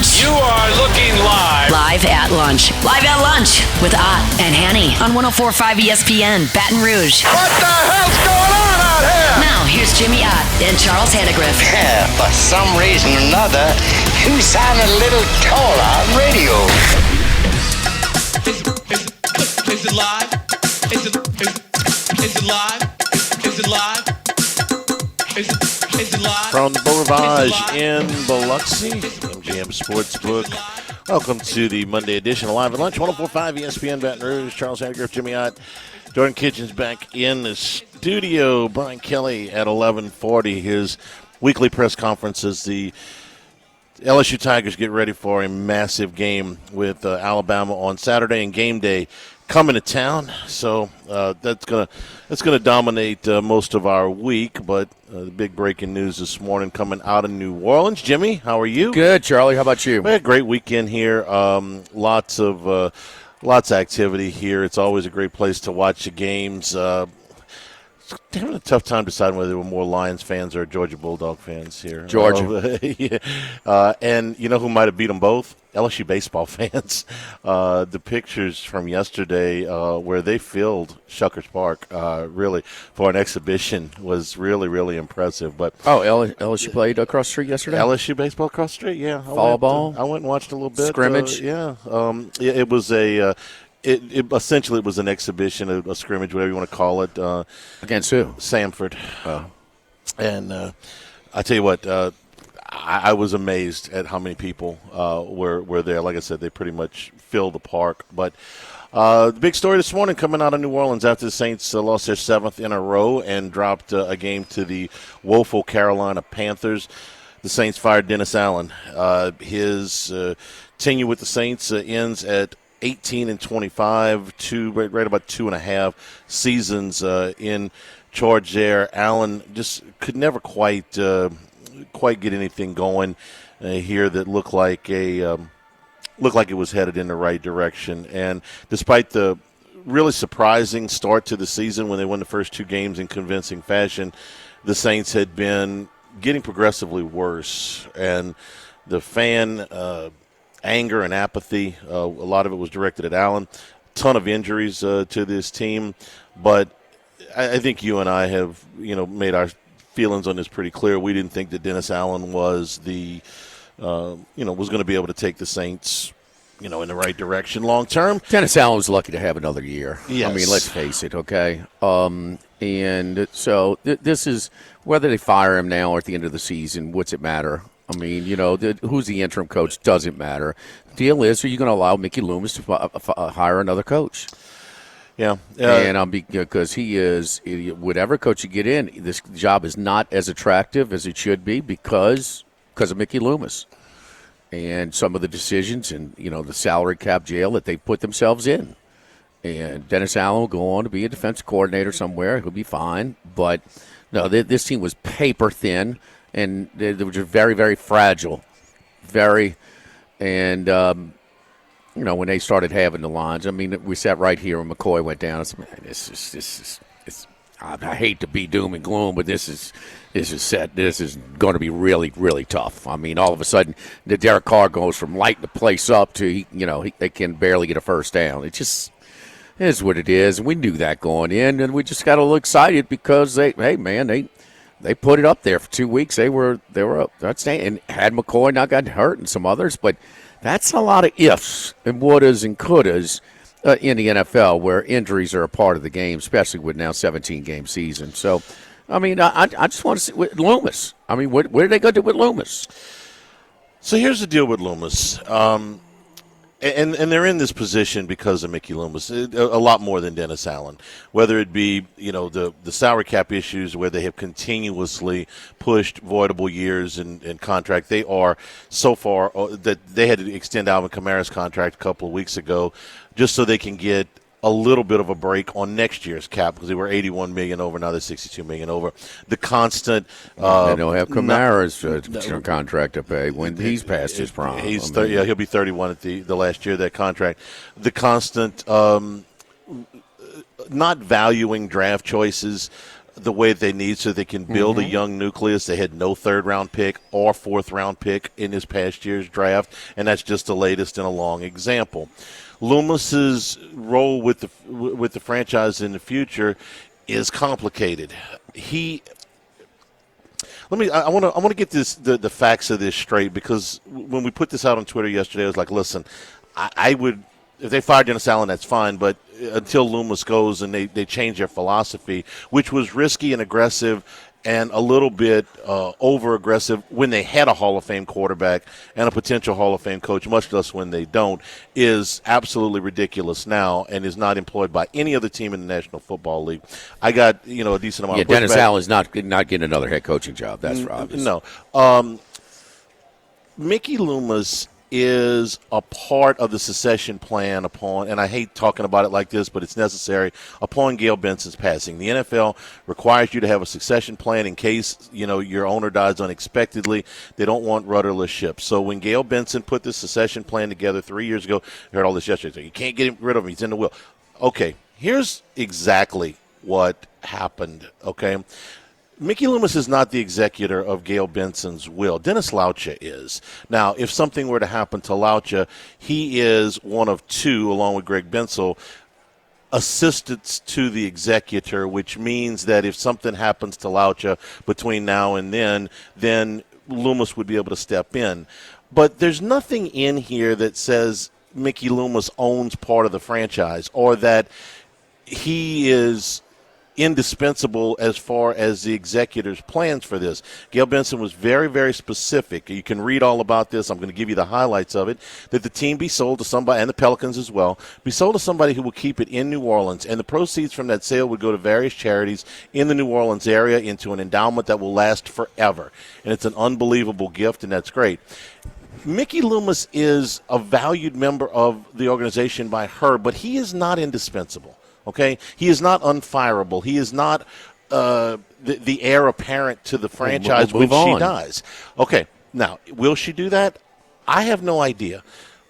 Lunch. You are looking live. Live at lunch. Live at lunch with Ott and Hanny on 104.5 ESPN, Baton Rouge. What the hell's going on out here? Now, here's Jimmy Ott and Charles Hannegriff. For some reason or another, you sound a little taller on radio. Is it live? Is it live? Is it live? Is it live? From the Beau Rivage in Biloxi, MGM Sportsbook. Welcome to the Monday edition of Live at Lunch, 104.5 ESPN Baton Rouge. Charles Hannegriff, Jimmy Ott, Jordan Kitchens back in the studio. Brian Kelly at 11:40. His weekly press conference as the LSU Tigers get ready for a massive game with Alabama on Saturday, and game day coming to town. So that's gonna dominate most of our week. But the big breaking news this morning coming out of New Orleans. Jimmy, how are you? Good, Charlie. How about you? We had a great weekend here. Lots of activity here. It's always a great place to watch the games. Having a tough time deciding whether there were more Lions fans or Georgia Bulldog fans here. Georgia. Yeah. And you know who might have beat them both? LSU baseball fans. The pictures from yesterday where they filled Shuckers Park really for an exhibition was really, really impressive. But LSU played across the street yesterday? LSU baseball across the street, yeah. Fall ball? I went and watched a little bit. Scrimmage? It was a It essentially it was an exhibition, a scrimmage, whatever you want to call it. Against who? Samford. Oh. And I tell you what, I was amazed at how many people were there. Like I said, they pretty much filled the park. But the big story this morning coming out of New Orleans after the Saints lost their 7th in a row and dropped a game to the woeful Carolina Panthers. The Saints fired Dennis Allen. His tenure with the Saints ends at 18-25, right about 2.5 seasons in charge there. Allen just could never quite get anything going here that looked like it was headed in the right direction. And despite the really surprising start to the season when they won the first 2 games in convincing fashion, the Saints had been getting progressively worse. And the fan anger and apathy, a lot of it was directed at Allen. Ton of injuries to this team, but I think you and I have made our feelings on this pretty clear. We didn't think that Dennis Allen was was going to be able to take the Saints in the right direction long term. Dennis Allen was lucky to have another year. Yes. I mean, let's face it, okay? And so this is, whether they fire him now or at the end of the season, what's it matter? I mean, who's the interim coach doesn't matter. The deal is, are you going to allow Mickey Loomis to hire another coach? Yeah. And because he is, whatever coach you get in, this job is not as attractive as it should be because of Mickey Loomis and some of the decisions and, the salary cap jail that they put themselves in. And Dennis Allen will go on to be a defensive coordinator somewhere. He'll be fine. But, no, this team was paper thin. And they were just very, very fragile. And when they started having the lines, I mean, we sat right here when McCoy went down. I said, man, this is I hate to be doom and gloom, but this is going to be really, really tough. I mean, all of a sudden, the Derek Carr goes from lighting the place up to, they can barely get a first down. It just is what it is. And we knew that going in, and we just got a little excited because They put it up there for 2 weeks. They were up. And had McCoy not gotten hurt and some others, but that's a lot of ifs and wouldas and couldas in the NFL where injuries are a part of the game, especially with now 17-game season. So, I mean, I just want to see with Loomis. I mean, what are they going to do with Loomis? So here's the deal with Loomis. And they're in this position because of Mickey Loomis, a lot more than Dennis Allen. Whether it be, the salary cap issues where they have continuously pushed voidable years in contract. They are so far that they had to extend Alvin Kamara's contract a couple of weeks ago just so they can get a little bit of a break on next year's cap because they were $81 million over, now they're $62 million over. The constant they don't have Kamara's contract to pay when he's past his prime. He'll be 31 at the last year of that contract. The constant not valuing draft choices the way they need so they can build a young nucleus. They had no third-round pick or fourth-round pick in this past year's draft, and that's just the latest in a long example. Loomis's role with the franchise in the future is complicated. I want to get the facts of this straight, because when we put this out on Twitter yesterday, I was like, listen, I would, if they fired Dennis Allen, that's fine, but until Loomis goes and they change their philosophy, which was risky and aggressive and a little bit over-aggressive when they had a Hall of Fame quarterback and a potential Hall of Fame coach, much less when they don't, is absolutely ridiculous now and is not employed by any other team in the National Football League. I got a decent amount of pushback. Dennis Allen's not getting another head coaching job. That's obvious. No. Mickey Loomis is a part of the succession plan and I hate talking about it like this, but it's necessary, upon Gail Benson's passing. The NFL requires you to have a succession plan in case, your owner dies unexpectedly. They don't want rudderless ships. So when Gail Benson put this succession plan together 3 years ago, I heard all this yesterday. So you can't get rid of him. He's in the will. Okay, here's exactly what happened, okay? Mickey Loomis is not the executor of Gail Benson's will. Dennis Laucha is. Now, if something were to happen to Laucha, he is one of two, along with Greg Bensel, assistants to the executor, which means that if something happens to Laucha between now and then Loomis would be able to step in. But there's nothing in here that says Mickey Loomis owns part of the franchise or that he is indispensable as far as the executor's plans for this. Gail Benson was very, very specific. You can read all about this. I'm going to give you the highlights of it, that the team be sold to somebody, and the Pelicans as well, be sold to somebody who will keep it in New Orleans, and the proceeds from that sale would go to various charities in the New Orleans area into an endowment that will last forever. And it's an unbelievable gift, and that's great. Mickey Loomis is a valued member of the organization by her, but he is not indispensable. Okay, he is not unfireable. He is not the heir apparent to the franchise when she dies. Okay, now will she do that? I have no idea.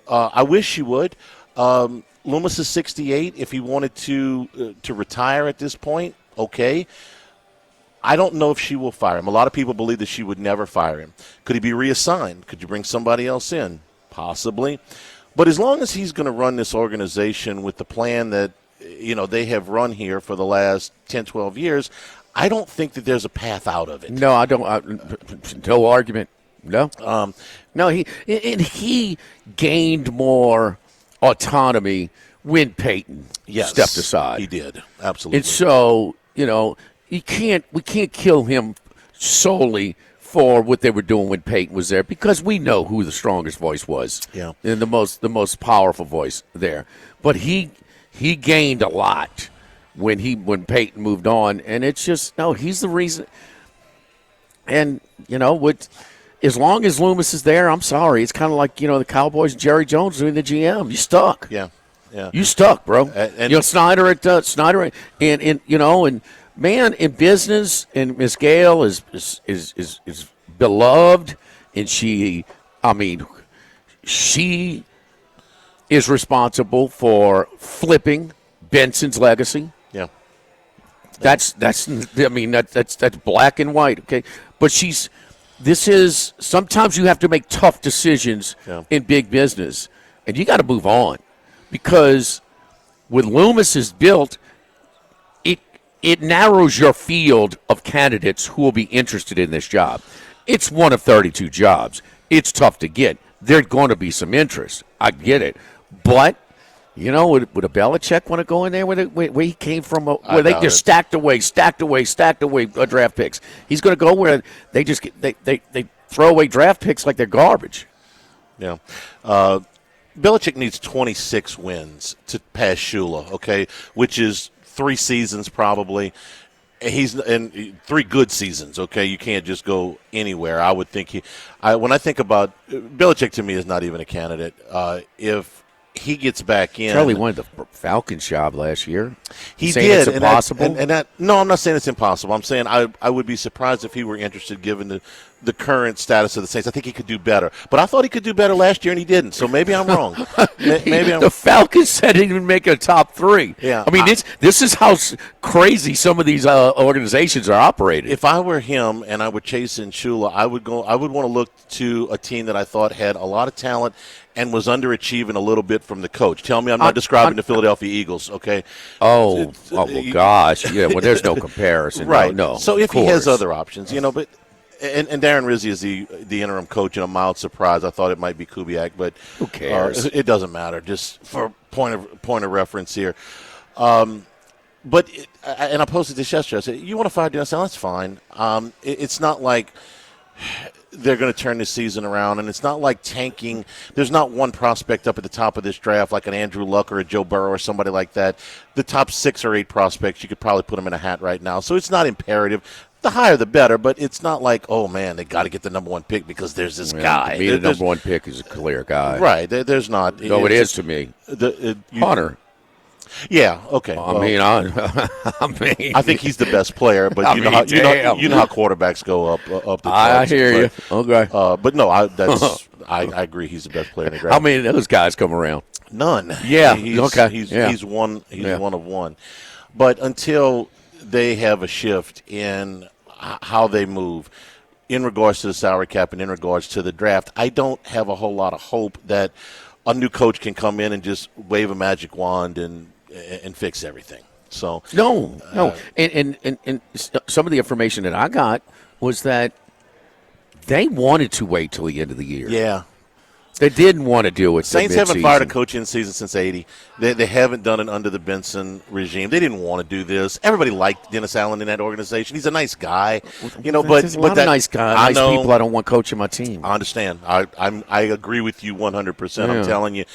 I wish she would. Loomis is 68. If he wanted to retire at this point, okay. I don't know if she will fire him. A lot of people believe that she would never fire him. Could he be reassigned? Could you bring somebody else in? Possibly. But as long as he's going to run this organization with the plan that they have run here for the last 10, 12 years, I don't think that there's a path out of it. No, I don't. No argument. No. No, he gained more autonomy when Peyton stepped aside. He did. Absolutely. And so, we can't kill him solely for what they were doing when Peyton was there, because we know who the strongest voice was. Yeah. And the most powerful voice there. But he gained a lot when Peyton moved on, and it's just he's the reason. And as long as Loomis is there, I'm sorry, it's kind of like the Cowboys and Jerry Jones doing the GM. You stuck. Yeah. You stuck, bro. And Snyder and man, in business, and Miss Gale is beloved, and she is responsible for flipping Benson's legacy. Yeah. That's black and white, okay? But sometimes you have to make tough decisions in big business, and you got to move on, because with Loomis is built, it narrows your field of candidates who will be interested in this job. It's one of 32 jobs. It's tough to get. There's going to be some interest. I get it. But, would a Belichick want to go in there where he came from, where they just stacked away draft picks? He's going to go where they just they throw away draft picks like they're garbage. Yeah. Belichick needs 26 wins to pass Shula, okay, which is 3 seasons probably. He's in 3 good seasons, okay? You can't just go anywhere. I would think when I think about Belichick, to me is not even a candidate. If he gets back in, Charlie wanted the Falcons job last year. He did. It's impossible. No, I'm not saying it's impossible. I'm saying I would be surprised if he were interested, given the current status of the Saints. I think he could do better. But I thought he could do better last year, and he didn't. So maybe I'm wrong. Maybe I'm The Falcons said he didn't make a top 3. Yeah, I mean, this is how crazy some of these organizations are operating. If I were him and I were chasing Shula, I would want to look to a team that I thought had a lot of talent and was underachieving a little bit from the coach. Tell me I'm not describing the Philadelphia Eagles, okay? Well, gosh. Yeah, well, there's no comparison. Right. No. So if he has other options, but and Darren Rizzi is the interim coach, and a mild surprise. I thought it might be Kubiak, but who cares? It doesn't matter. Just for point of reference here. But I posted this yesterday. I said, you want to fire Dennis Allen? That's fine. It's not like they're going to turn this season around, and it's not like tanking. There's not one prospect up at the top of this draft like an Andrew Luck or a Joe Burrow or somebody like that. The top 6 or 8 prospects, you could probably put them in a hat right now. So it's not imperative. The higher the better, but it's not like, oh, man, they got to get the number 1 pick because there's this guy. To me, the number 1 pick is a clear guy. Right. There's not. No, it is to me. Hunter. Yeah. Okay. I mean, I think he's the best player, but you know how quarterbacks go up the charts. I hear you. Okay. But no, I agree. He's the best player in the draft. How many of those guys come around? None. Yeah. He's one. He's one of one. But until they have a shift in how they move in regards to the salary cap and in regards to the draft, I don't have a whole lot of hope that a new coach can come in and just wave a magic wand and fix everything. So no. And some of the information that I got was that they wanted to wait till the end of the year. Yeah. They didn't want to do it. Saints haven't fired a coach in season since '80. They haven't done it under the Benson regime. They didn't want to do this. Everybody liked Dennis Allen in that organization. He's a nice guy, There's a lot of nice guys, nice people I don't want coaching my team. I understand. I agree with you 100%. Yeah. I'm telling you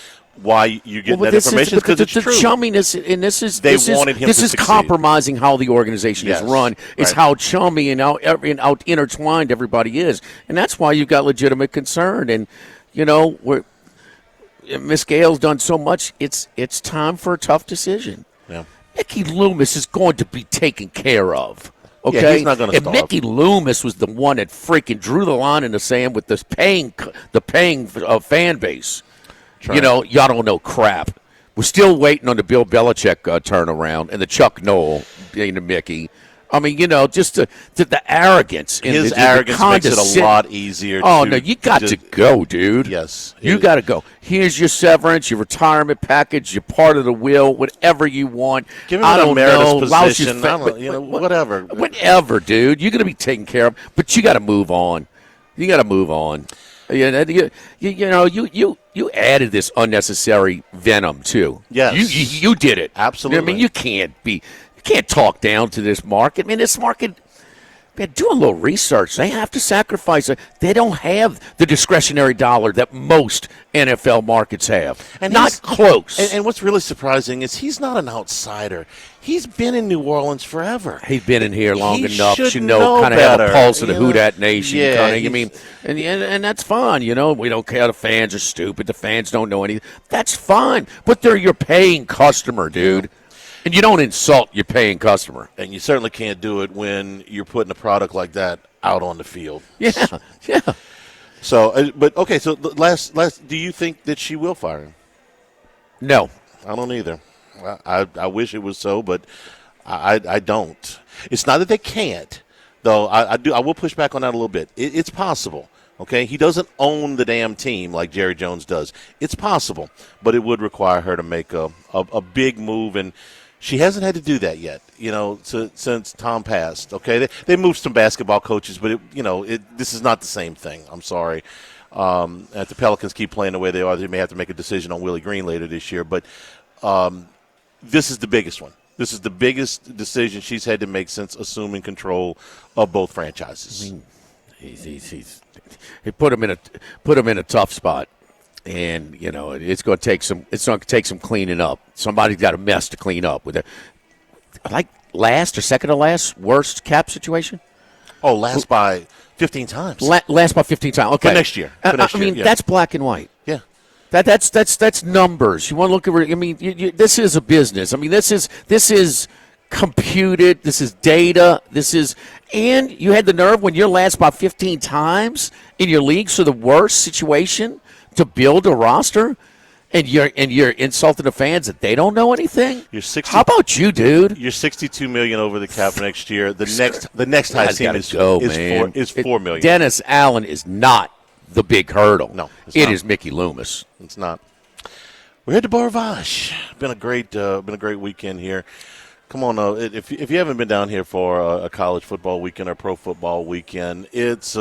why you get that information because it's the true. Chumminess, and this is succeed. Compromising how the organization is run. It's how chummy and how intertwined everybody is, and that's why you've got legitimate concern. And Miss Gale's done so much. It's time for a tough decision. Yeah. Mickey Loomis is going to be taken care of. Okay, yeah, he's not going to starve. If Mickey Loomis was the one that freaking drew the line in the sand with this paying fan base, y'all don't know crap. We're still waiting on the Bill Belichick turnaround and the Chuck Noll being the Mickey. I mean, just the arrogance. His arrogance makes it a lot easier. Oh, no, you got to go, dude. Yes. You got to go. Here's your severance, your retirement package, you're part of the will, whatever you want. Give him an emeritus position. Whatever. Whatever, dude. You're going to be taken care of, but you got to move on. You added this unnecessary venom, too. Yes. You did it. Absolutely. I mean, you can't talk down to this market. I mean, this market, man, do a little research. They have to sacrifice it. They don't have the discretionary dollar that most NFL markets have. And not close. And what's really surprising is he's not an outsider. He's been in New Orleans forever. He's been in here long enough to kind of have a pulse of the Who Dat Nation. I mean, and that's fine. We don't care. The fans are stupid. The fans don't know anything. That's fine. But they're your paying customer, dude. And you don't insult your paying customer. And you certainly can't do it when you're putting a product like that out on the field. Yeah. So, so last, do you think that she will fire him? No. I don't either. I wish it was so, but I don't. It's not that they can't, though. I will push back on that a little bit. It's possible. Okay, he doesn't own the damn team like Jerry Jones does. It's possible, but it would require her to make a big move, and she hasn't had to do that yet, since Tom passed. Okay, they moved some basketball coaches, but this is not the same thing. I'm sorry. If the Pelicans keep playing the way they are, they may have to make a decision on Willie Green later this year. But this is the biggest one. This is the biggest decision she's had to make since assuming control of both franchises. I mean, he put him in a tough spot. And it's going to take some cleaning up. Somebody's got a mess to clean up with it. Like last or second to last worst cap situation. Oh, last by 15 times. Last by 15 times. Okay, for next year. That's black and white. Yeah. That's numbers. You want to look at? I mean, this is a business. I mean, this is computed. This is data. And you had the nerve when you're last by 15 times in your league, so the worst situation to build a roster, and you're insulting the fans that they don't know anything. How about you, dude? You're $62 million over the cap next year. The next highest team is $4 million. Dennis Allen is not the big hurdle. No, it is Mickey Loomis. It's not. We're here at the Beau Rivage. Been a great weekend here. Come on, if you haven't been down here for a college football weekend or pro football weekend, it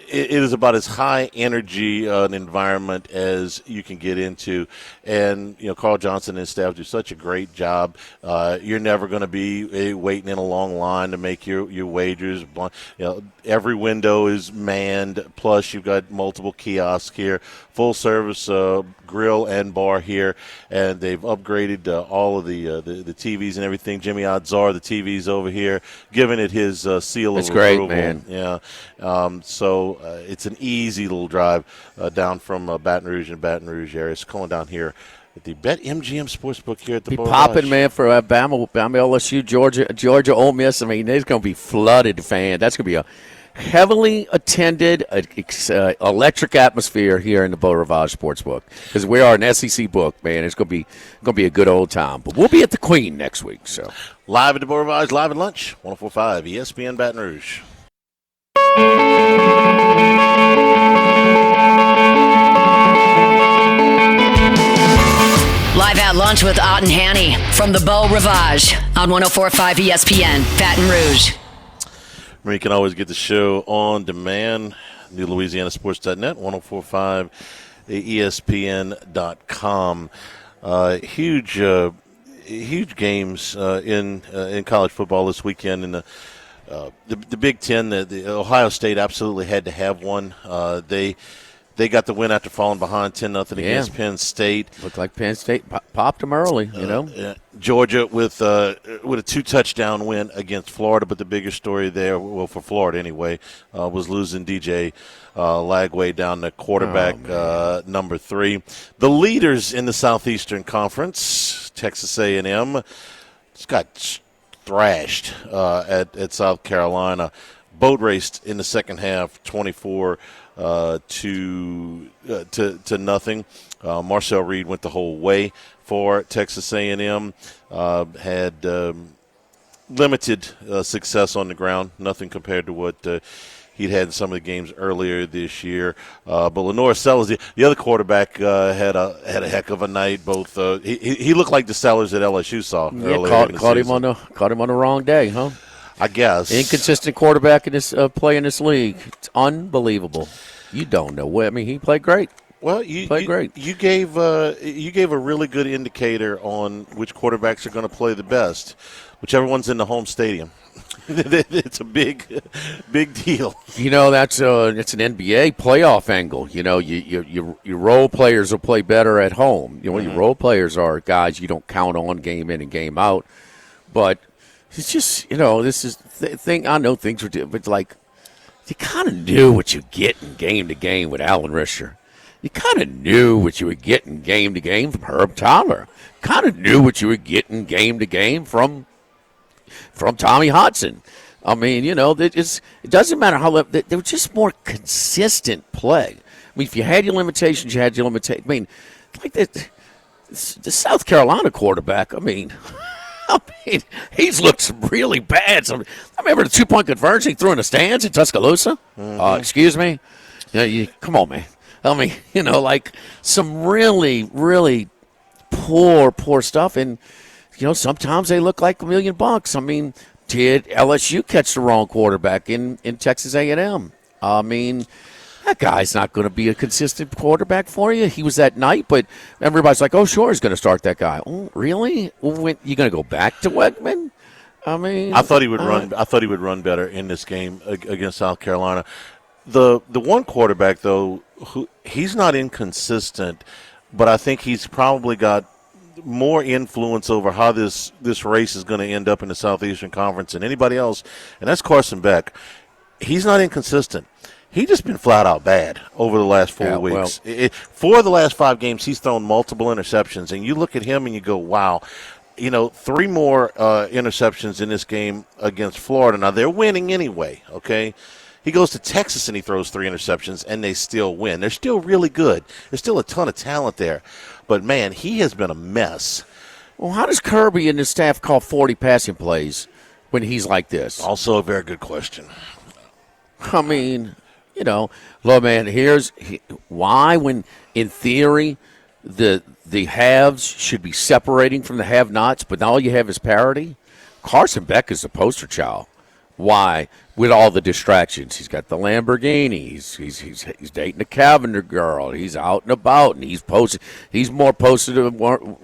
is about as high energy an environment as you can get into. And, Carl Johnson and his staff do such a great job. You're never going to be waiting in a long line to make your wagers. Every window is manned. Plus, you've got multiple kiosks here, full service grill and bar here. And they've upgraded all of the TVs and everything. Jimmy Odzar, the TV's over here, giving it his seal of approval. That's great, man. Yeah. So it's an easy little drive down from Baton Rouge and Baton Rouge area. So calling down here at the BetMGM Sportsbook here at the Beau popping, Rivage. man, for Bama, LSU, Georgia, Ole Miss. I mean, there's going to be flooded fans. That's going to be a heavily attended, electric atmosphere here in the Beau Rivage Sportsbook because we are an SEC book, man. It's going to be a good old time. But we'll be at the Queen next week. So live at the Beau Rivage, live at lunch, 104.5 ESPN Baton Rouge. Live at lunch with Ott and Hanny from the Beau Rivage on 104.5 ESPN Baton Rouge. You can always get the show on demand, NewLouisianaSports.net, 104.5 ESPN.com. Huge games in college football this weekend. In the Big Ten, the Ohio State absolutely had to have one. They got the win after falling behind 10-0 against Penn State. Looked like Penn State popped them early, Georgia with a 2-touchdown win against Florida, but the bigger story there, well, for Florida anyway, was losing DJ Lagway down to quarterback number 3. The leaders in the Southeastern Conference, Texas A&M, just got thrashed at South Carolina. Boat raced in the second half, 24 to nothing. Marcel Reed went the whole way for Texas A&M. Had limited success on the ground, nothing compared to what he'd had in some of the games earlier this year. But Lenore Sellers, the other quarterback, had a heck of a night. Both he looked like the Sellers that LSU saw earlier. Caught him on the wrong day, huh? I guess. Inconsistent quarterback in this play in this league. It's unbelievable. You don't know what. I mean, he played great. Well, you gave a really good indicator on which quarterbacks are going to play the best, whichever one's in the home stadium. It's a big deal. That's it's an NBA playoff angle. Your role players will play better at home. Your role players are guys you don't count on game in and game out. But it's just this is the thing. I know things were different, but like you kind of knew what you get in game to game with Alan Risher. You kind of knew what you were getting game to game from Herb Tyler. Kind of knew what you were getting game to game from Tommy Hodson. I mean, it doesn't matter how they were just more consistent play. I mean, if you had your limitations, you had your limitations. I mean, like the South Carolina quarterback. I mean, he's looked really bad. I remember the 2-point conversion he threw in the stands in Tuscaloosa. Excuse me. Come on, man. I mean, like some really, really poor stuff. And, sometimes they look like $1 million. I mean, did LSU catch the wrong quarterback in Texas A&M? I mean, that guy's not going to be a consistent quarterback for you. He was that night, but everybody's like, oh, sure, he's going to start that guy. Oh, really? Well, you going to go back to Wegman? I mean, I thought he would run. I thought he would run better in this game against South Carolina. The one quarterback though, he's not inconsistent, but I think he's probably got more influence over how this race is going to end up in the Southeastern Conference than anybody else, and that's Carson Beck. He's not inconsistent. He's just been flat out bad over the last 4 weeks. For the last 5 games, he's thrown multiple interceptions, and you look at him and you go, wow. 3 more interceptions in this game against Florida. Now, they're winning anyway, okay? He goes to Texas and he throws 3 interceptions, and they still win. They're still really good. There's still a ton of talent there. But, man, he has been a mess. Well, how does Kirby and his staff call 40 passing plays when he's like this? Also a very good question. I mean, look, man, here's why when, in theory, the haves should be separating from the have-nots, but all you have is parity. Carson Beck is the poster child. Why? With all the distractions. He's got the Lamborghini. He's dating a Cavender girl. He's out and about, and he's posting. He's more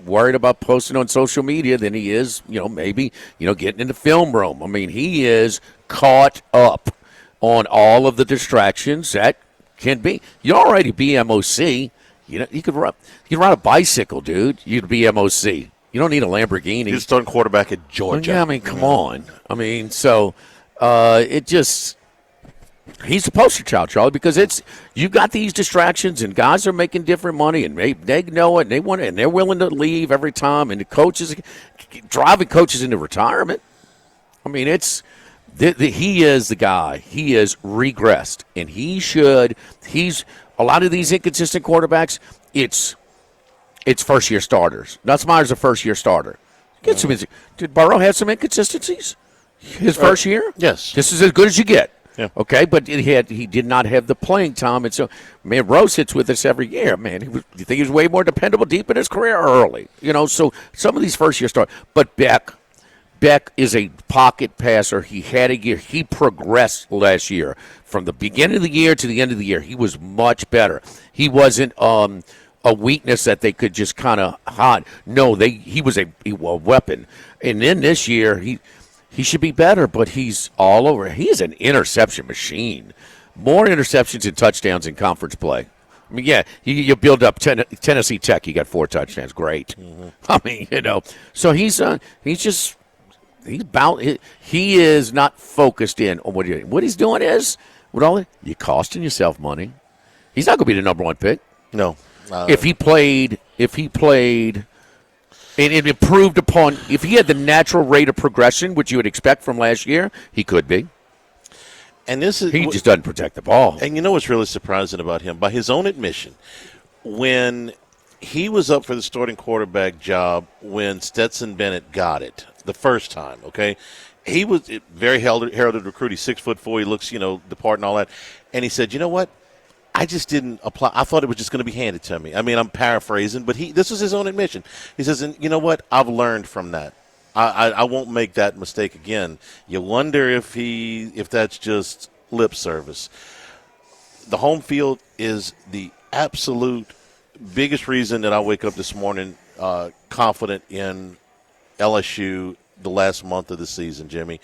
worried about posting on social media than he is, maybe, getting in the film room. I mean, he is caught up on all of the distractions that can be. You already be MOC. You could ride a bicycle, dude. You'd be MOC. You don't need a Lamborghini. He's starting quarterback at Georgia. Yeah, I mean, come on. I mean, so he's the poster child, Charlie, because you got these distractions and guys are making different money and they know it and they want it and they're willing to leave every time and the coaches driving coaches into retirement. I mean, he is the guy. He is regressed, and he's a lot of these inconsistent quarterbacks. It's first-year starters. Nutsmeyer's a first-year starter. Did Burrow have some inconsistencies his first year? Yes. This is as good as you get. Yeah. Okay, but he did not have the playing time, and so Rose sits with us every year. Man, you think he was way more dependable deep in his career or early? So some of these first-year starters, but Beck is a pocket passer. He had a year. He progressed last year. From the beginning of the year to the end of the year, he was much better. He wasn't a weakness that they could just kind of hide. No, he was a weapon. And then this year, he should be better, but he's all over. He is an interception machine. More interceptions and touchdowns in conference play. I mean, yeah, you build up Tennessee Tech. You got 4 touchdowns. Great. Mm-hmm. I mean, so he is not focused in on what he's doing. What he's doing is, you're costing yourself money. He's not going to be the number 1 pick. No. If he played and it improved upon, if he had the natural rate of progression, which you would expect from last year, he could be. And he just doesn't protect the ball. And you know what's really surprising about him? By his own admission, when he was up for the starting quarterback job when Stetson Bennett got it the first time, okay? He was very heralded recruit. He's 6'4". He looks, the part and all that. And he said, you know what? I just didn't apply. I thought it was just going to be handed to me. I mean, I'm paraphrasing, but this was his own admission. He says, and you know what? I've learned from that. I won't make that mistake again. You wonder if that's just lip service. The home field is the absolute biggest reason that I wake up this morning confident in LSU the last month of the season, Jimmy.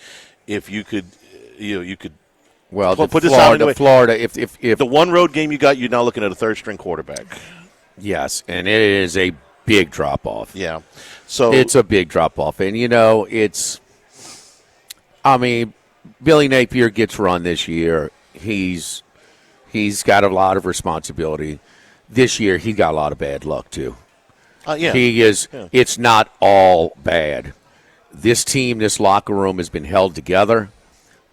If you could, you could. Well, put Florida. If the one road game you got, you're now looking at a third-string quarterback. Yes, and it is a big drop-off. Yeah, so it's a big drop-off, and Billy Napier gets run this year. He's got a lot of responsibility. This year, he got a lot of bad luck too. Yeah, he is. Yeah. It's not all bad. This team, this locker room has been held together.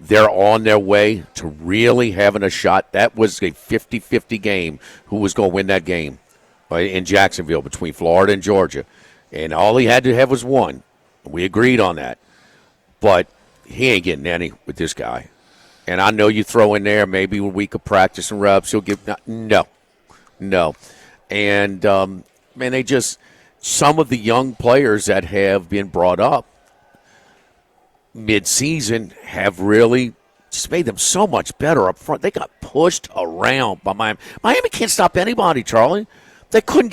They're on their way to really having a shot. That was a 50-50 game. Who was going to win that game in Jacksonville between Florida and Georgia? And all he had to have was one. We agreed on that. But he ain't getting any with this guy. And I know you throw in there maybe a week of practice and reps. He'll give – no. And, man, some of the young players that have been brought up mid-season have really just made them so much better up front. They got pushed around by Miami. Miami can't stop anybody, Charlie. They could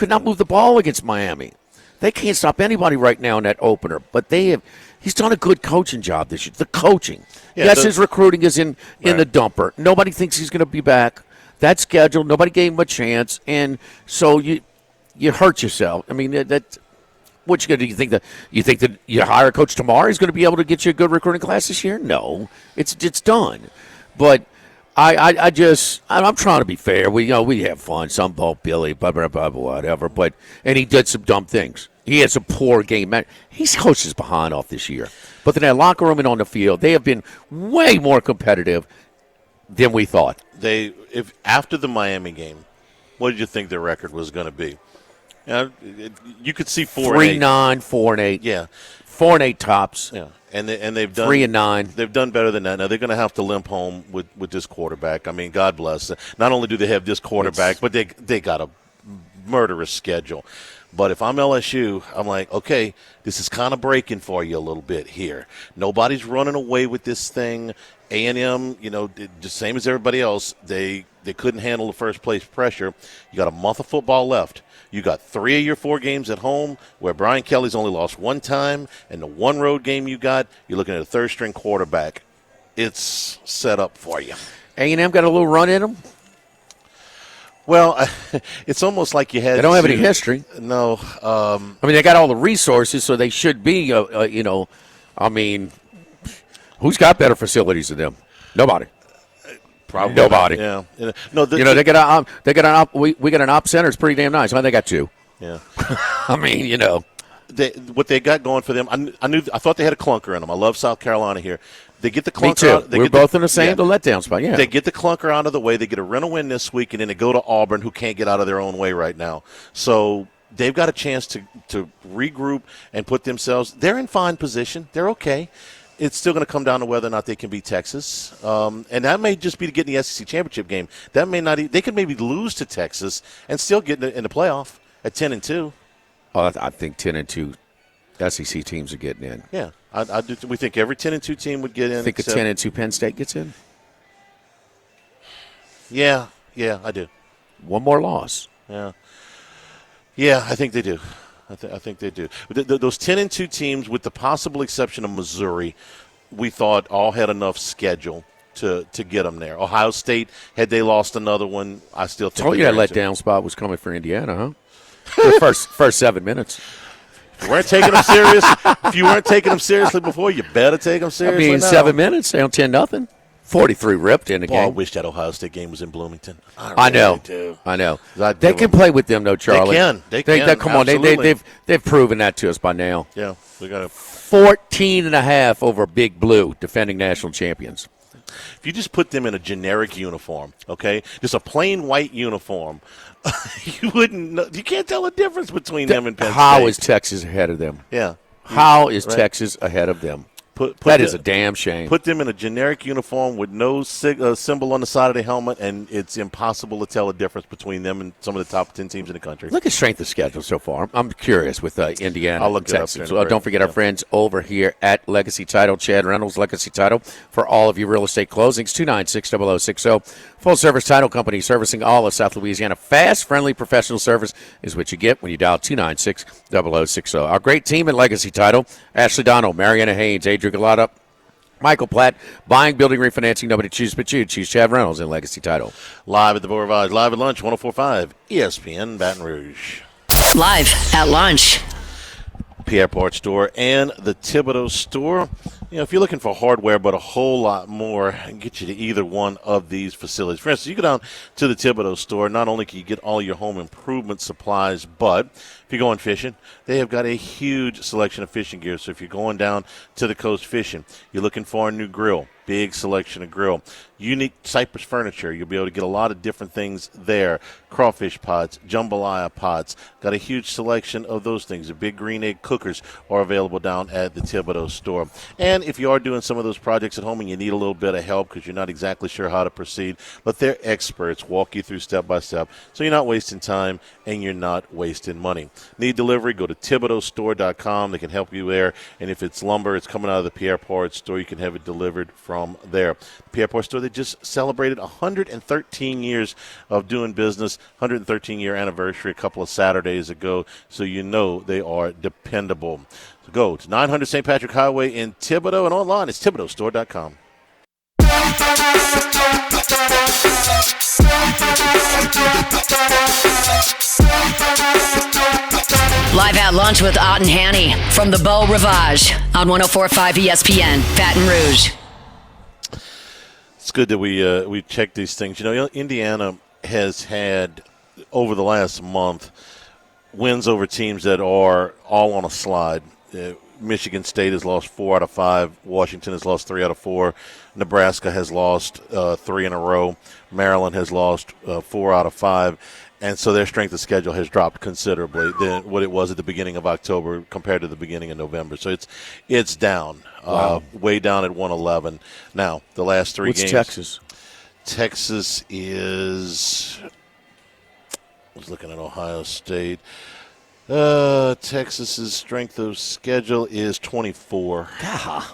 not move the ball against Miami. They can't stop anybody right now in that opener. But he's done a good coaching job this year. The coaching. Yeah, yes, his recruiting is in the dumper. Nobody thinks he's going to be back. That's scheduled. Nobody gave him a chance. And so you hurt yourself. I mean, that. What you gonna do? You think that you hire a coach tomorrow? He's going to be able to get you a good recruiting class this year? No, it's done. But I'm trying to be fair. We have fun. Some ball Billy, blah blah blah, whatever. And he did some dumb things. He has a poor game. He's coached his behind off this year. But in that locker room and on the field, they have been way more competitive than we thought. If after the Miami game, what did you think their record was going to be? You could see 4-8. 3-9, 4-8. Yeah. 4-8 tops. Yeah. And they've done 3-9. They've done better than that. Now they're going to have to limp home with this quarterback. I mean, God bless. Not only do they have this quarterback, but they got a murderous schedule. But if I'm LSU, I'm like, okay, this is kind of breaking for you a little bit here. Nobody's running away with this thing. A&M, just same as everybody else, they couldn't handle the first place pressure. You got a month of football left. You got 3 of your 4 games at home where Brian Kelly's only lost 1 time, and the 1 road game you got, you're looking at a third-string quarterback. It's set up for you. A&M got a little run in them? Well, it's almost like you had. They don't have any history. No. I mean, they got all the resources, so they should be. I mean, who's got better facilities than them? Nobody. Probably nobody. Yeah. No. They got we got an op center. It's pretty damn nice. They got 2. Yeah. I mean, what they got going for them. I thought they had a clunker in them. I love South Carolina here. They get the clunker. Me too. Out, We're both in the same letdown spot. Yeah. They get the clunker out of the way. They get a rental win this week, and then they go to Auburn, who can't get out of their own way right now. So they've got a chance to regroup and put themselves. They're in fine position. They're okay. It's still going to come down to whether or not they can beat Texas, and that may just be to get in the SEC championship game. That may not. They could maybe lose to Texas and still get in the playoff at 10-2. Oh, I think 10-2 SEC teams are getting in. Yeah, I do. We think every 10-2 team would get in. I think a 10-2 Penn State gets in. Yeah, I do. 1 more loss. Yeah, I think they do. I think they do. Those 10-2 teams, with the possible exception of Missouri, we thought all had enough schedule to get them there. Ohio State, had they lost another one, I still think. Told you that letdown spot was coming for Indiana, huh? The first 7 minutes. If you weren't taking them seriously before, you better take them seriously. I mean, now. 7 minutes, down 10-0. 43 ripped in the game. I wish that Ohio State game was in Bloomington. I know. They can play with them, though, Charlie. They can. Come on, they've proven that to us by now. Yeah, we got 14.5 over Big Blue, defending national champions. If you just put them in a generic uniform, okay, just a plain white uniform, you can't tell the difference between them and Penn State. How is Texas ahead of them? Yeah. How is Texas ahead of them? That is a damn shame. Put them in a generic uniform with no symbol on the side of the helmet, and it's impossible to tell a difference between them and some of the top 10 teams in the country. Look at strength of schedule so far. I'm curious with Indiana and Texas. Up don't forget our friends over here at Legacy Title, Chad Reynolds, Legacy Title, for all of your real estate closings, 296-0060. Full-service title company servicing all of South Louisiana. Fast, friendly, professional service is what you get when you dial 296-0060. Our great team at Legacy Title, Ashley Donald, Mariana Haynes, Adrian Galata, Michael Platt, buying, building, refinancing, nobody chooses but you. Choose Chad Reynolds in Legacy Title. Live at the Beau Rivage, live at lunch, 104.5 ESPN Baton Rouge. Live at lunch. Pierre Port Store and the Thibodeau Store. If you're looking for hardware but a whole lot more, I can get you to either one of these facilities. For instance, you go down to the Thibodeau Store, not only can you get all your home improvement supplies, but if you're going fishing, they have got a huge selection of fishing gear. So if you're going down to the coast fishing, you're looking for a new grill, big selection of grill. Unique Cypress furniture, you'll be able to get a lot of different things there. Crawfish pots, jambalaya pots, got a huge selection of those things. The big green egg cookers are available down at the Thibodeau Store. And if you are doing some of those projects at home and you need a little bit of help because you're not exactly sure how to proceed, let their experts walk you through step by step so you're not wasting time and you're not wasting money. Need delivery? Go to ThibodeauStore.com. They can help you there. And if it's lumber, it's coming out of the Pierre Port Store, you can have it delivered from there. Pierre Port Store, they just celebrated 113 years of doing business, 113-year anniversary a couple of Saturdays ago, so you know they are dependable. So go to 900 St. Patrick Highway in Thibodaux, and online it's ThibodeauStore.com. Live at lunch with Ott and Hanny from the Beau Rivage on 104.5 ESPN, Baton Rouge. It's good that we check these things. Indiana has had, over the last month, wins over teams that are all on a slide. Michigan State has lost 4 out of 5. Washington has lost 3 out of 4. Nebraska has lost 3 in a row. Maryland has lost 4 out of 5. And so their strength of schedule has dropped considerably than what it was at the beginning of October compared to the beginning of November. So it's down, way down at 111. Now, the last 3 games. What's Texas? Texas is – I was looking at Ohio State. Texas's strength of schedule is 24. God.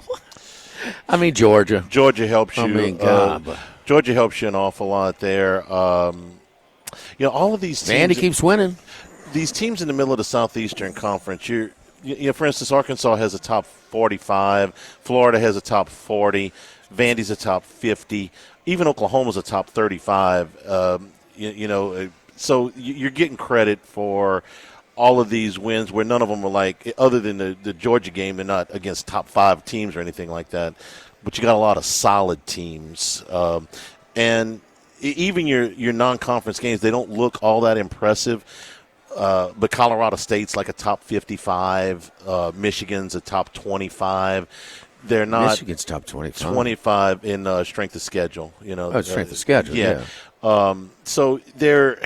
I mean, Georgia. Georgia helps you. I mean, God. Georgia helps you an awful lot there. All of these teams. Vandy keeps winning. These teams in the middle of the Southeastern Conference, for instance, Arkansas has a top 45. Florida has a top 40. Vandy's a top 50. Even Oklahoma's a top 35. So you're getting credit for all of these wins where none of them are other than the Georgia game, they're not against top 5 teams or anything like that. But you got a lot of solid teams. And even your non-conference games, they don't look all that impressive. But Colorado State's like a top 55. Michigan's a top 25. They're not. Michigan's top 25. 25 in strength of schedule. Strength of schedule, yeah. So they're.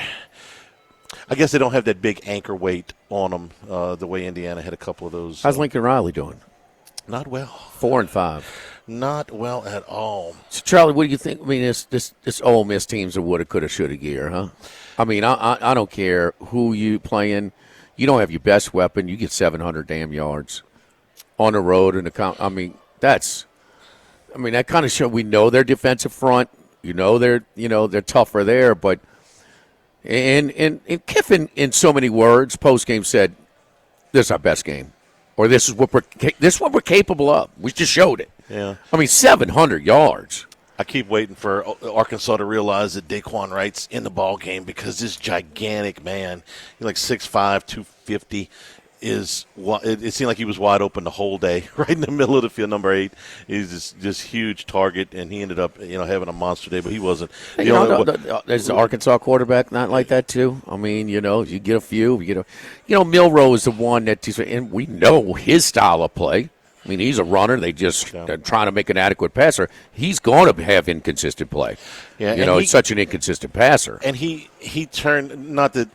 I guess they don't have that big anchor weight on them the way Indiana had a couple of those. How's Lincoln Riley doing? Not well. 4-5. Not well at all. So, Charlie, what do you think? I mean, this Ole Miss team's a woulda, coulda, shoulda gear, huh? I mean, I don't care who you playing. You don't have your best weapon. You get 700 damn yards on the road. That kind of show we know their defensive front. They're tougher there, but and Kiffin, in so many words, post game said, "This is our best game," or "This is what we're capable of." We just showed it. Yeah. 700 yards. I keep waiting for Arkansas to realize that Daquan Wright's in the ball game because this gigantic man, he's like 6'5", 250. It seemed like he was wide open the whole day, right in the middle of the field. Number 8, he's this huge target, and he ended up having a monster day, but he wasn't. Is the Arkansas quarterback not like that too? I mean, you get a few. Milroe is the one and we know his style of play. I mean, he's a runner. They're trying to make an adequate passer. He's going to have inconsistent play. Yeah, he's such an inconsistent passer. And he turned, not that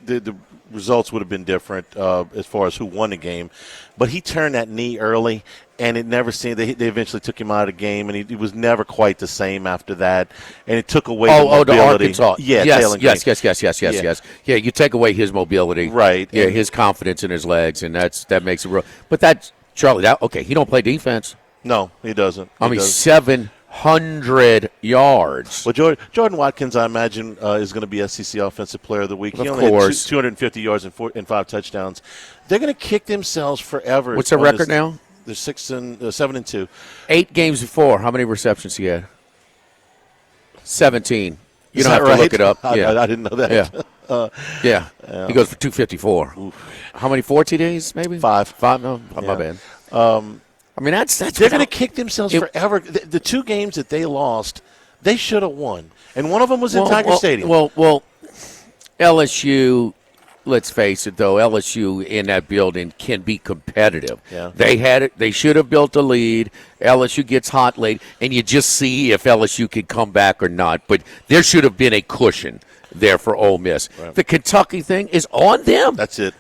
the results would have been different as far as who won the game, but he turned that knee early, and it never seemed they eventually took him out of the game, and he was never quite the same after that, and it took away the mobility. To Arkansas. Yeah, yes. Yeah, you take away his mobility. Right. Yeah, his confidence in his legs, and that makes it real. But that's, Charlie, he don't play defense. No, he doesn't. 700 yards. Well, Jordan Watkins, I imagine, is going to be SEC Offensive Player of the Week. He only had 250 yards and 5 touchdowns. They're going to kick themselves forever. What's their record now? They're 7-2. 8 games before. How many receptions he had? 17. You don't have to look it up. I didn't know that. Yeah. He goes for 254. Oof. How many 40 days? Maybe 5. No, my bad. That's they're going to kick themselves forever. The 2 games that they lost, they should have won, and one of them was in Tiger Stadium. Well, LSU. Let's face it, though, LSU in that building can be competitive. Yeah. They had it. They should have built a lead. LSU gets hot late, and you just see if LSU can come back or not. But there should have been a cushion there for Ole Miss. Right. The Kentucky thing is on them. That's it.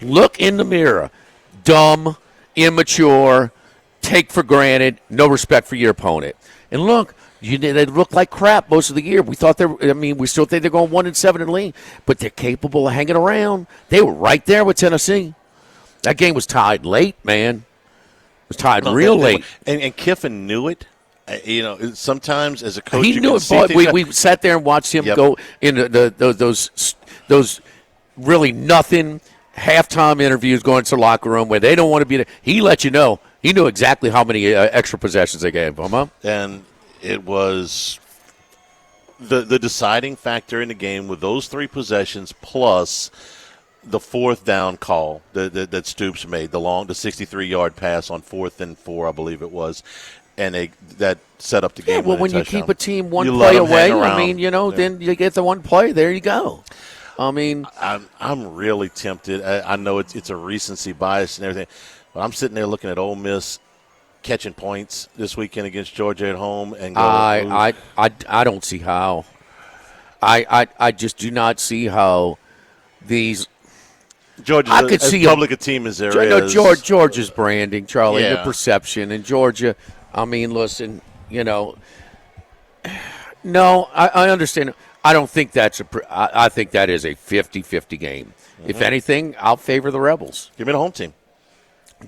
Look in the mirror. Dumb, immature, take for granted, no respect for your opponent. And look, they look like crap most of the year. We thought we still think they're going 1-7 in the league, but they're capable of hanging around. They were right there with Tennessee. That game was tied late, man. It was tied real late. And Kiffin knew it. Sometimes as a coach, he knew it. Boy, we sat there and watched him go into those really nothing halftime interviews, going to the locker room where they don't want to be there. He let you know. He knew exactly how many extra possessions they gave him. Huh? And it was the deciding factor in the game with those 3 possessions plus the 4th down call that Stoops made, the 63-yard pass on 4th and 4, I believe it was, and that set up the game. Yeah, well, when touchdown. you keep a team one play away, then you get the one play. There you go. I mean, I'm really tempted. I know it's a recency bias and everything, but I'm sitting there looking at Ole Miss catching points this weekend against Georgia at home, and go, I don't see how. I just do not see how these. Georgia's I could as see public a team as there is. Georgia's branding, Charlie, the Yeah. perception, and Georgia. I mean, listen, no, I understand. I don't think that's I think that is a 50-50 game. If anything, I'll favor the Rebels. Give me the home team.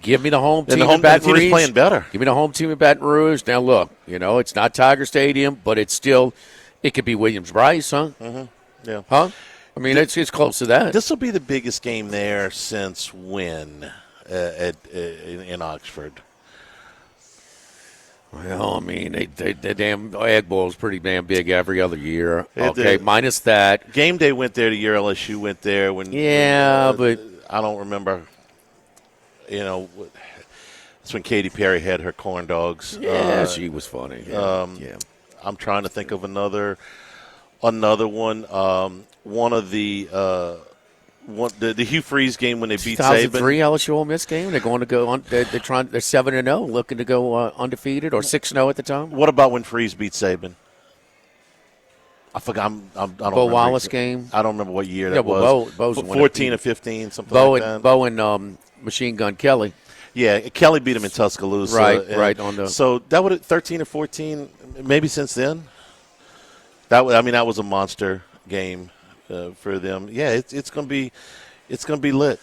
Give me the home team. And the home team is playing better. Give me the home team in Baton Rouge. Now, look, it's not Tiger Stadium, but it's still, it could be Williams-Brice, huh? Mm-hmm. Yeah. Huh? I mean, it's close to that. This will be the biggest game there since when in Oxford? Well, I mean, the damn Egg Bowl is pretty damn big every other year. Okay, minus that. Game day went there the year LSU went there. But I don't remember. That's when Katy Perry had her corn dogs. Yeah, she was funny. Yeah. I'm trying to think of another one. One of the Hugh Freeze game when they beat 2003 Saban. LSU Ole Miss game. They're going to go on. They're 7-0, looking to go undefeated, or 6-0 at the time. What about when Freeze beat Saban? I forgot. I don't Bo remember. Wallace game. I don't remember what year that was. Bo's 14 or 15, something Bo like that. Bo and Machine Gun Kelly. Yeah, Kelly beat him in Tuscaloosa. Right. So that would 13 or 14, maybe since then. That was a monster game for them. Yeah, it's gonna be lit.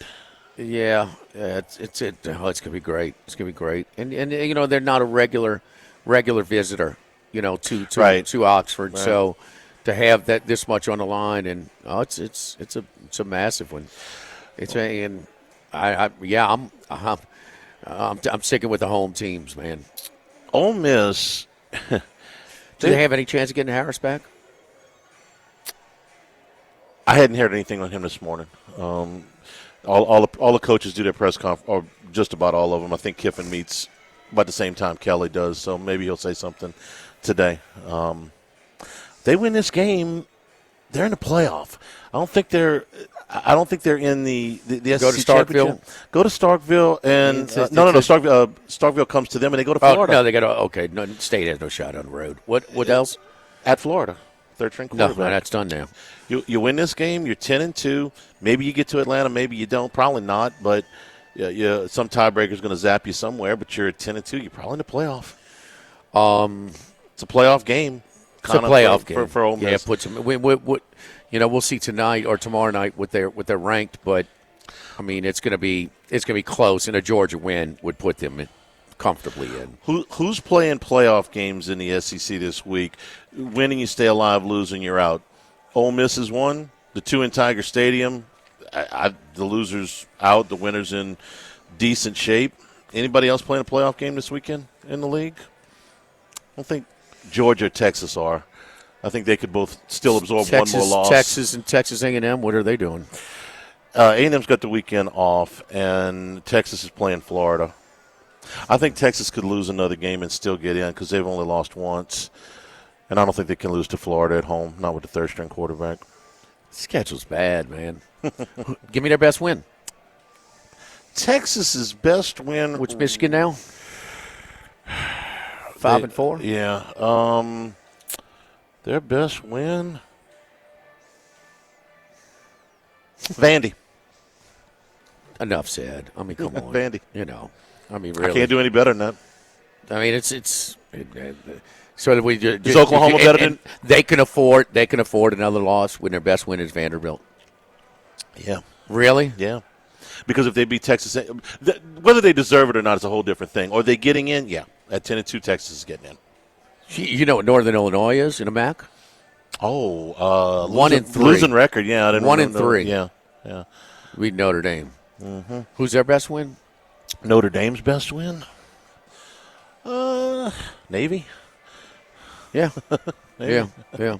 Yeah, it's gonna be great. It's gonna be great. And they're not a regular visitor. To Oxford. Right. So to have that this much on the line, and it's a massive one. I'm sticking with the home teams, man. Ole Miss. Do they have any chance of getting Harris back? I hadn't heard anything on him this morning. All the coaches do their press conference, or just about all of them. I think Kiffin meets about the same time Kelly does, so maybe he'll say something today. They win this game, they're in the playoff. I don't think they're in the SEC Go to Starkville. Go to Starkville and no. Starkville comes to them and they go to Florida. No, they got okay. No, State has no shot on the road. What else? At Florida, third string quarterback. No, that's done now. You win this game, you're 10-2. Maybe you get to Atlanta, maybe you don't. Probably not, but some tiebreaker's going to zap you somewhere. But you're at 10-2. You're probably in the playoff. It's a playoff game. It's a playoff game for Ole Miss. Yeah, it puts them. We'll see tonight or tomorrow night what they're ranked, but I mean it's going to be close, and a Georgia win would put them comfortably in. Who's playing playoff games in the SEC this week? Winning, you stay alive. Losing, you're out. Ole Miss is one. The two in Tiger Stadium. The losers out. The winners in decent shape. Anybody else playing a playoff game this weekend in the league? I don't think Georgia or Texas are. I think they could both still absorb one more loss. Texas and Texas A&M, what are they doing? A&M's got the weekend off, and Texas is playing Florida. I think Texas could lose another game and still get in because they've only lost once. And I don't think they can lose to Florida at home, not with the third-string quarterback. Schedule's bad, man. Give me their best win. Texas's best win. What's Michigan now? 5-4? Yeah. Their best win. Vandy. Enough said. I mean, come on. Vandy. I mean, really. I can't do any better than that. I mean, so we just, is Oklahoma better than they can afford another loss when their best win is Vanderbilt. Yeah. Really? Yeah. Because if they beat Texas, whether they deserve it or not is a whole different thing. Are they getting in? Yeah. At 10-2, Texas is getting in. You know what Northern Illinois is in a MAC? Oh, 1-3. Losing record, yeah. I didn't 1-3. Yeah. Read Notre Dame. Mm-hmm. Who's their best win? Notre Dame's best win? Navy. Yeah. Navy. Yeah.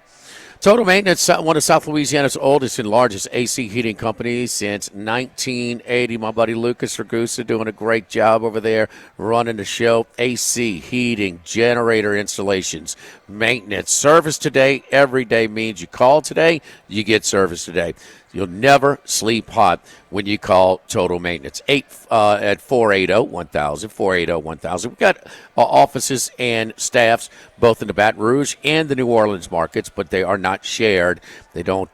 Total Maintenance, one of South Louisiana's oldest and largest AC heating companies since 1980. My buddy Lucas Ragusa doing a great job over there running the show. AC, heating, generator installations, maintenance, service today. Every day means you call today, you get service today. You'll never sleep hot when you call Total Maintenance. At 480-1000, 480-1000. We've got offices and staffs both in the Baton Rouge and the New Orleans markets, but they are not shared. They don't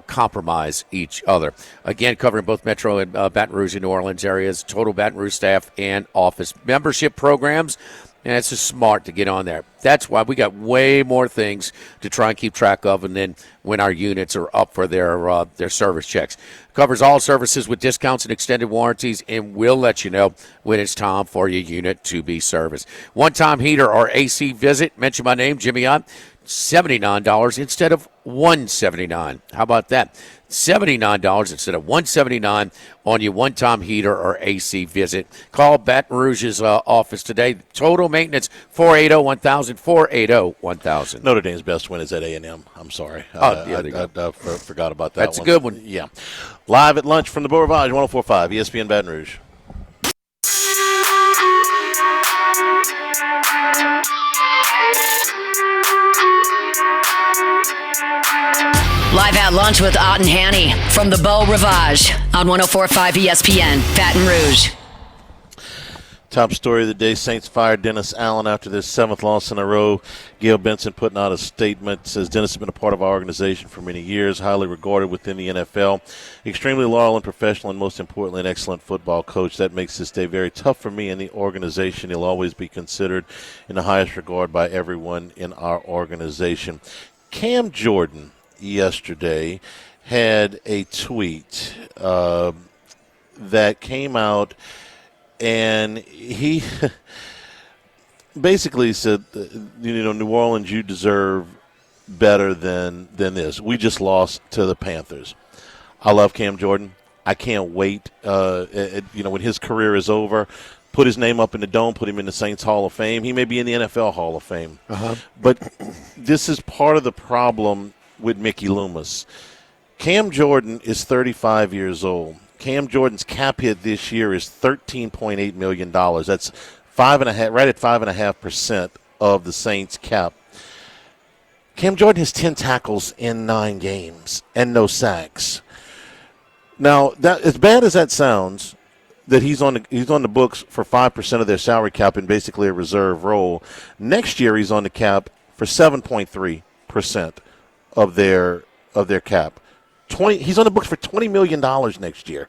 compromise each other. Again, covering both Metro and Baton Rouge and New Orleans areas, Total Baton Rouge staff and office membership programs. And it's just smart to get on there. That's why we got way more things to try and keep track of, and then when our units are up for their service checks. Covers all services with discounts and extended warranties, and we'll let you know when it's time for your unit to be serviced. One-time heater or AC visit, mention my name, Jimmy on, $79 instead of $179. How about that? $79 instead of $179 on your one-time heater or AC visit. Call Baton Rouge's office today. Total Maintenance, 480-1000, 480-1000. Notre Dame's best win is at A&M. I'm sorry. Yeah, I forgot about that. That's a good one. Yeah. Live at lunch from the Beau Rivage, 104.5 ESPN Baton Rouge. Live at lunch with Ott and Hanny from the Beau Rivage on 104.5 ESPN, Baton Rouge. Top story of the day, Saints fired Dennis Allen after their 7th loss in a row. Gail Benson putting out a statement, says Dennis has been a part of our organization for many years, highly regarded within the NFL, extremely loyal and professional, and most importantly, an excellent football coach. That makes this day very tough for me and the organization. He'll always be considered in the highest regard by everyone in our organization. Cam Jordan yesterday had a tweet that came out, and he basically said, New Orleans, you deserve better than this. We just lost to the Panthers. I love Cam Jordan. I can't wait, when his career is over, put his name up in the dome, put him in the Saints Hall of Fame. He may be in the NFL Hall of Fame. But this is part of the problem with Mickey Loomis. Cam Jordan is 35 years old. Cam Jordan's cap hit this year is $13.8 million. That's right at 5.5% of the Saints' cap. Cam Jordan has 10 tackles in 9 games and no sacks. Now, that, as bad as that sounds, that he's on the books for 5% of their salary cap in basically a reserve role. Next year, he's on the cap for 7.3% of their cap. He's on the books for $20 million next year.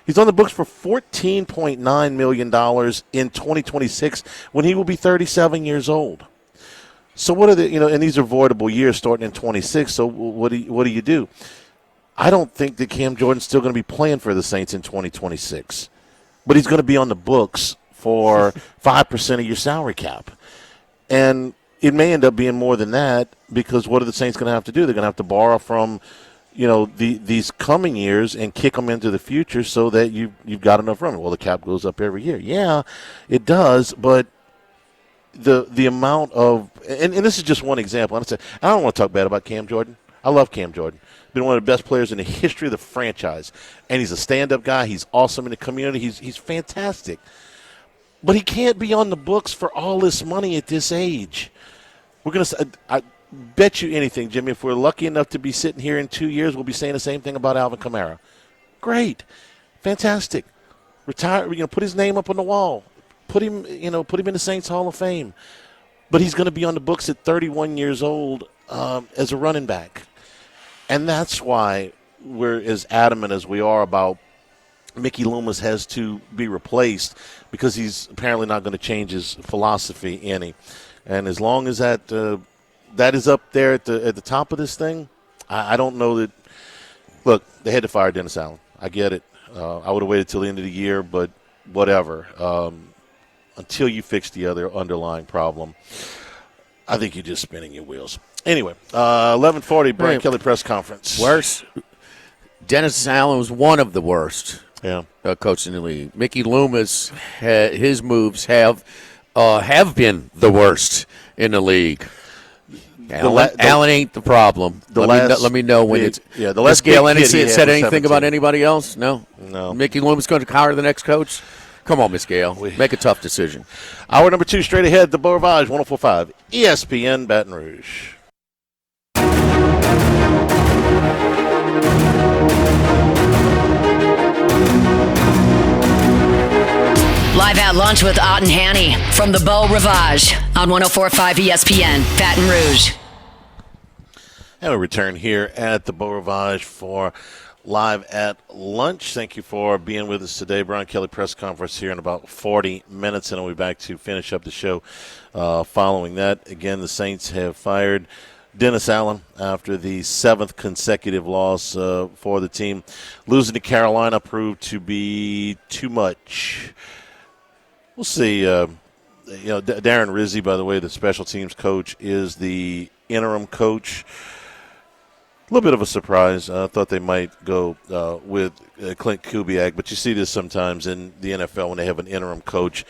He's on the books for $14.9 million in 2026 when he will be 37 years old. So what are and these are voidable years starting in 26. So what do you do? I don't think that Cam Jordan's still going to be playing for the Saints in 2026, but he's going to be on the books for 5% of your salary cap, and it may end up being more than that, because what are the Saints going to have to do? They're going to have to borrow from these coming years and kick them into the future so that you've got enough room. Well, the cap goes up every year. Yeah, it does, but the amount of and this is just one example. I don't want to talk bad about Cam Jordan. I love Cam Jordan. Been one of the best players in the history of the franchise, and he's a stand-up guy. He's awesome in the community. He's fantastic, but he can't be on the books for all this money at this age. We're gonna. I bet you anything, Jimmy, if we're lucky enough to be sitting here in 2 years, we'll be saying the same thing about Alvin Kamara. Great, fantastic. Retire. Put his name up on the wall. Put him in the Saints Hall of Fame. But he's going to be on the books at 31 years old as a running back, and that's why we're as adamant as we are about Mickey Loomis has to be replaced, because he's apparently not going to change his philosophy any. And as long as that is up there at the top of this thing, I don't know that. Look, they had to fire Dennis Allen. I get it. I would have waited till the end of the year, but whatever. Until you fix the other underlying problem, I think you're just spinning your wheels. Anyway, 11:40, Brian Kelly press conference. Worst. Dennis Allen was one of the worst. Yeah, coach in the league. Mickey Loomis, his moves have been the worst in the league. Allen ain't the problem. Let me know when it's. Yeah, the last Gail big kid he said had was anything 17. about anybody else? No. Mickey Loomis going to hire the next coach? Come on, Miss Gail. Make a tough decision. Hour number 2 straight ahead. The Beau Rivage 104.5 ESPN Baton Rouge. Live at lunch with Ott and Hanny from the Beau Rivage on 104.5 ESPN Baton Rouge. And we return here at the Beau Rivage for Live at Lunch. Thank you for being with us today. Brian Kelly press conference here in about 40 minutes, and we'll be back to finish up the show following that. Again, the Saints have fired Dennis Allen after the 7th consecutive loss for the team. Losing to Carolina proved to be too much. We'll see. Darren Rizzi, by the way, the special teams coach, is the interim coach. A little bit of a surprise. I thought they might go with Clint Kubiak, but you see this sometimes in the NFL when they have an interim coach.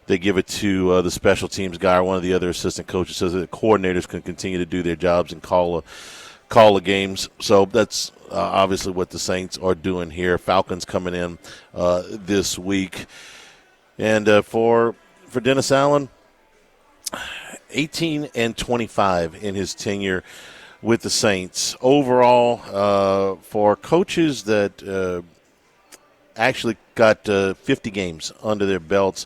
They give it to the special teams guy or one of the other assistant coaches so that the coordinators can continue to do their jobs and call the games. So that's obviously what the Saints are doing here. Falcons coming in this week. And for Dennis Allen, 18-25 in his tenure with the Saints. Overall, for coaches that actually got 50 games under their belts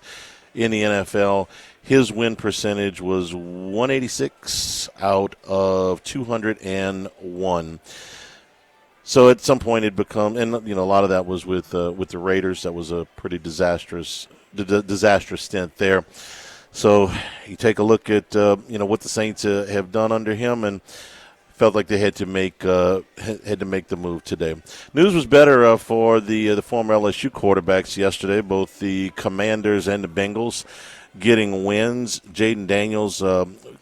in the NFL, his win percentage was 186 out of 201. So at some point it become, and a lot of that was with the Raiders. That was a pretty disastrous stint there. So you take a look at what the Saints have done under him, and felt like they had to make the move today. News was better for the former LSU quarterbacks yesterday. Both the Commanders and the Bengals getting wins. Jaden Daniels,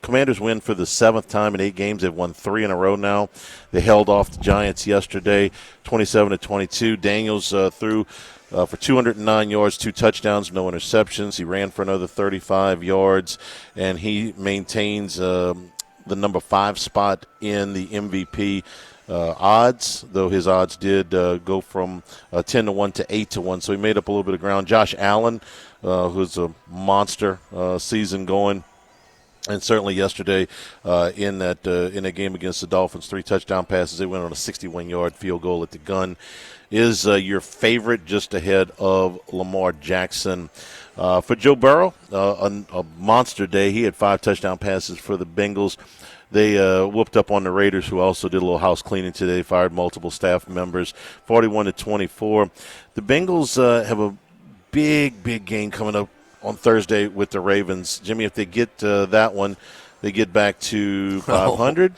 Commanders win for the 7th time in 8 games. They've won 3 in a row now. They held off the Giants yesterday, 27-22. Daniels threw for 209 yards, 2 touchdowns, no interceptions. He ran for another 35 yards, and he maintains the number 5 spot in the MVP odds, though his odds did go from 10-1 to 8-1, so he made up a little bit of ground. Josh Allen, who's a monster season going, and certainly yesterday in that game against the Dolphins, 3 touchdown passes. They went on a 61-yard field goal at the gun. Is your favorite, just ahead of Lamar Jackson. For Joe Burrow, a monster day. He had 5 touchdown passes for the Bengals. They whooped up on the Raiders, who also did a little house cleaning today, fired multiple staff members, 41-24. The Bengals have a big game coming up on Thursday with the Ravens. Jimmy, if they get that one, they get back to 500.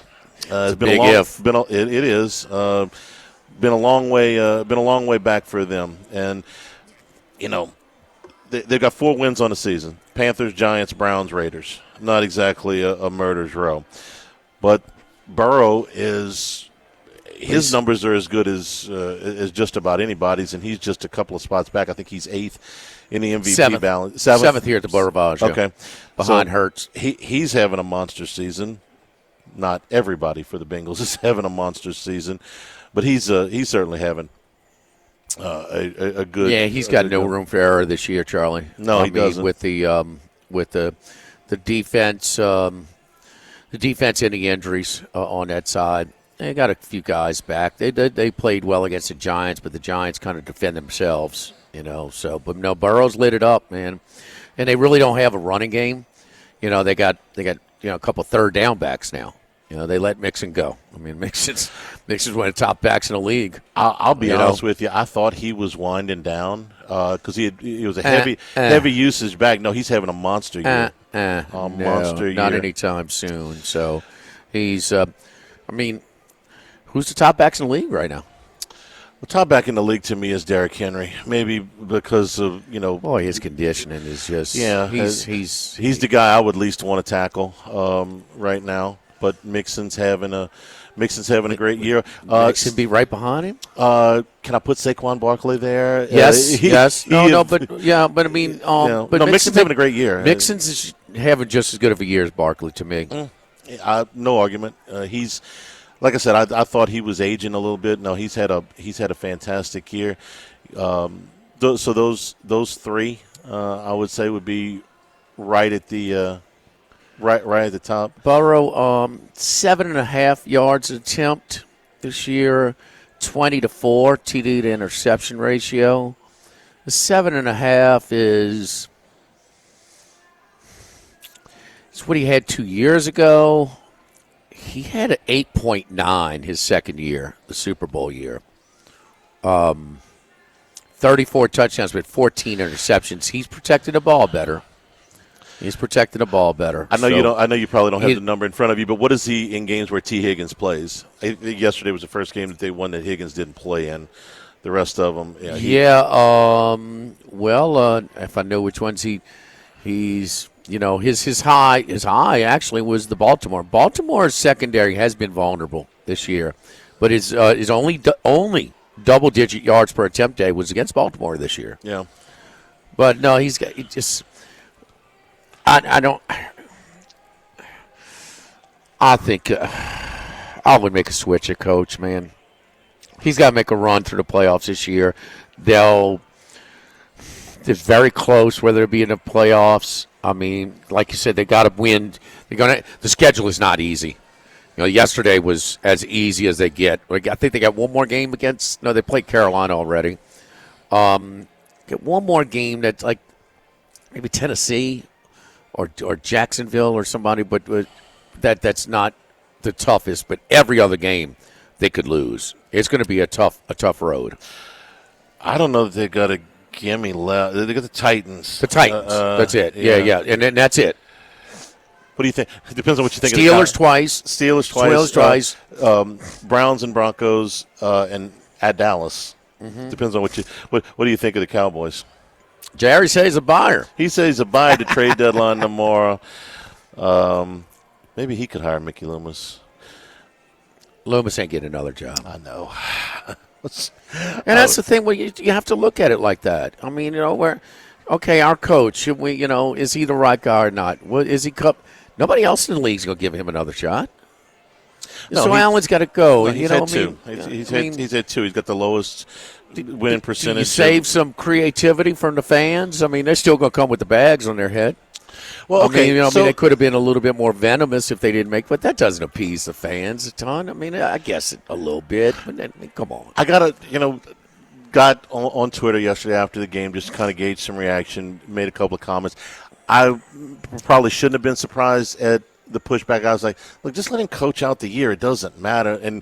It's been a long if. It is. Been a long way back for them, and they've got 4 wins on the season: Panthers, Giants, Browns, Raiders. Not exactly a murderer's row, but Burrow his numbers are as good as just about anybody's, and he's just a couple of spots back. I think he's 8th in the MVP balance. 7th here at the Beau Rivage. Okay, behind Hurts. He's having a monster season. Not everybody for the Bengals is having a monster season, but he's certainly having a good. Yeah, he's got no room for error this year, Charlie. No, he doesn't. With the defense, the defense and the injuries on that side. They got a few guys back. They played well against the Giants, but the Giants kind of defend themselves, So, but no, Burrow's lit it up, man, and they really don't have a running game. They got a couple third down backs now. They let Mixon go. I mean, Mixon's one of the top backs in the league. I'll be honest with you. I thought he was winding down because he was a heavy usage back. No, he's having a monster year. Monster year. Not anytime soon. So he's. Who's the top backs in the league right now? The top back in the league to me is Derrick Henry. Maybe because of Boy, his conditioning is just. Yeah, he's the guy I would least want to tackle right now. But Mixon's having a great year. Mixon be right behind him. Can I put Saquon Barkley there? Yes. But I mean, but Mixon's having a great year. Mixon's is having just as good of a year as Barkley to me. No argument. He's, like I said, I thought he was aging a little bit. No, he's had a fantastic year. So those three, I would say, would be right at the right at the top. Burrow, 7.5 yards attempt this year, 20-4 TD to interception ratio. The 7.5 is it's what he had 2 years ago. He had an 8.9 his second year, the Super Bowl year. 34 touchdowns, but 14 interceptions. He's protecting the ball better. I know you don't. I know you probably don't have the number in front of you, but what is he in games where T. Higgins plays? I think yesterday was the first game that they won that Higgins didn't play in. The rest of them, if I know which ones he's his high actually was the Baltimore. Baltimore's secondary has been vulnerable this year, but his only double-digit yards per attempt day was against Baltimore this year. Yeah, but no, I think I would make a switch at coach, man. He's got to make a run through the playoffs this year. It's very close whether it be in the playoffs. I mean, like you said, they got to win. The schedule is not easy. Yesterday was as easy as they get. I think they got one more game against. No, they played Carolina already. Get one more game that's like maybe Tennessee or Jacksonville or somebody, but that's not the toughest. But every other game they could lose. It's going to be a tough road. I don't know that they got a gimme left. They got the Titans. That's it. Yeah. And then that's it. What do you think? It depends on what you think. Steelers twice. Browns and Broncos, and at Dallas. Mm-hmm. Depends on what do you think of the Cowboys? Jerry says a buyer. He says he's a buyer to trade deadline tomorrow. Maybe he could hire Mickey Loomis. Loomis ain't getting another job. I know. And that's the thing. Where you have to look at it like that. I mean, our coach. Should we? Is he the right guy or not? Is he cup? Nobody else in the league's going to give him another shot. No, so Allen's got to go. No, he's had two. He's had two. He's got the lowest winning percentage. You save some creativity from the fans. I mean, they're still going to come with the bags on their head. Well, okay. They could have been a little bit more venomous if they didn't make, but that doesn't appease the fans a ton. I mean, I guess a little bit, but then, come on. I got on Twitter yesterday after the game, just kind of gauged some reaction, made a couple of comments. I probably shouldn't have been surprised at the pushback. I was like, look, just let him coach out the year. It doesn't matter. And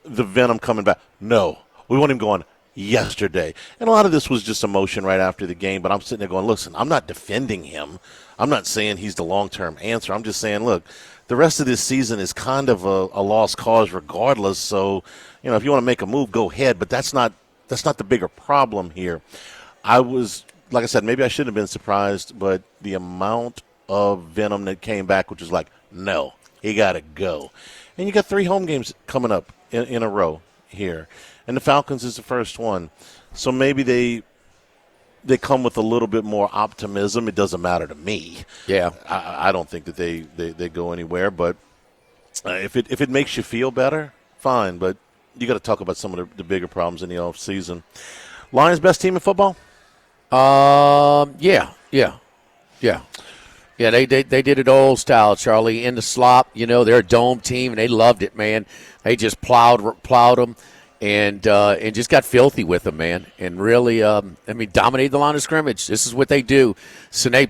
the venom coming back. No, we want him going yesterday. And a lot of this was just emotion right after the game. But I'm sitting there going, listen, I'm not defending him. I'm not saying he's the long-term answer. I'm just saying, look, the rest of this season is kind of a lost cause regardless. So, if you want to make a move, go ahead. But that's not the bigger problem here. Like I said, maybe I shouldn't have been surprised, but the amount of venom that came back, which was like, no, he got to go. And you got 3 home games coming up in a row here. And the Falcons is the first one. So maybe they come with a little bit more optimism. It doesn't matter to me. Yeah. I don't think that they go anywhere. But if it makes you feel better, fine. But you got to talk about some of the bigger problems in the offseason. Lions best team in football? Yeah. They did it old style, Charlie, in the slop. They're a dome team, and they loved it, man. They just plowed them and just got filthy with them, man. And really, dominated the line of scrimmage. This is what they do. Panay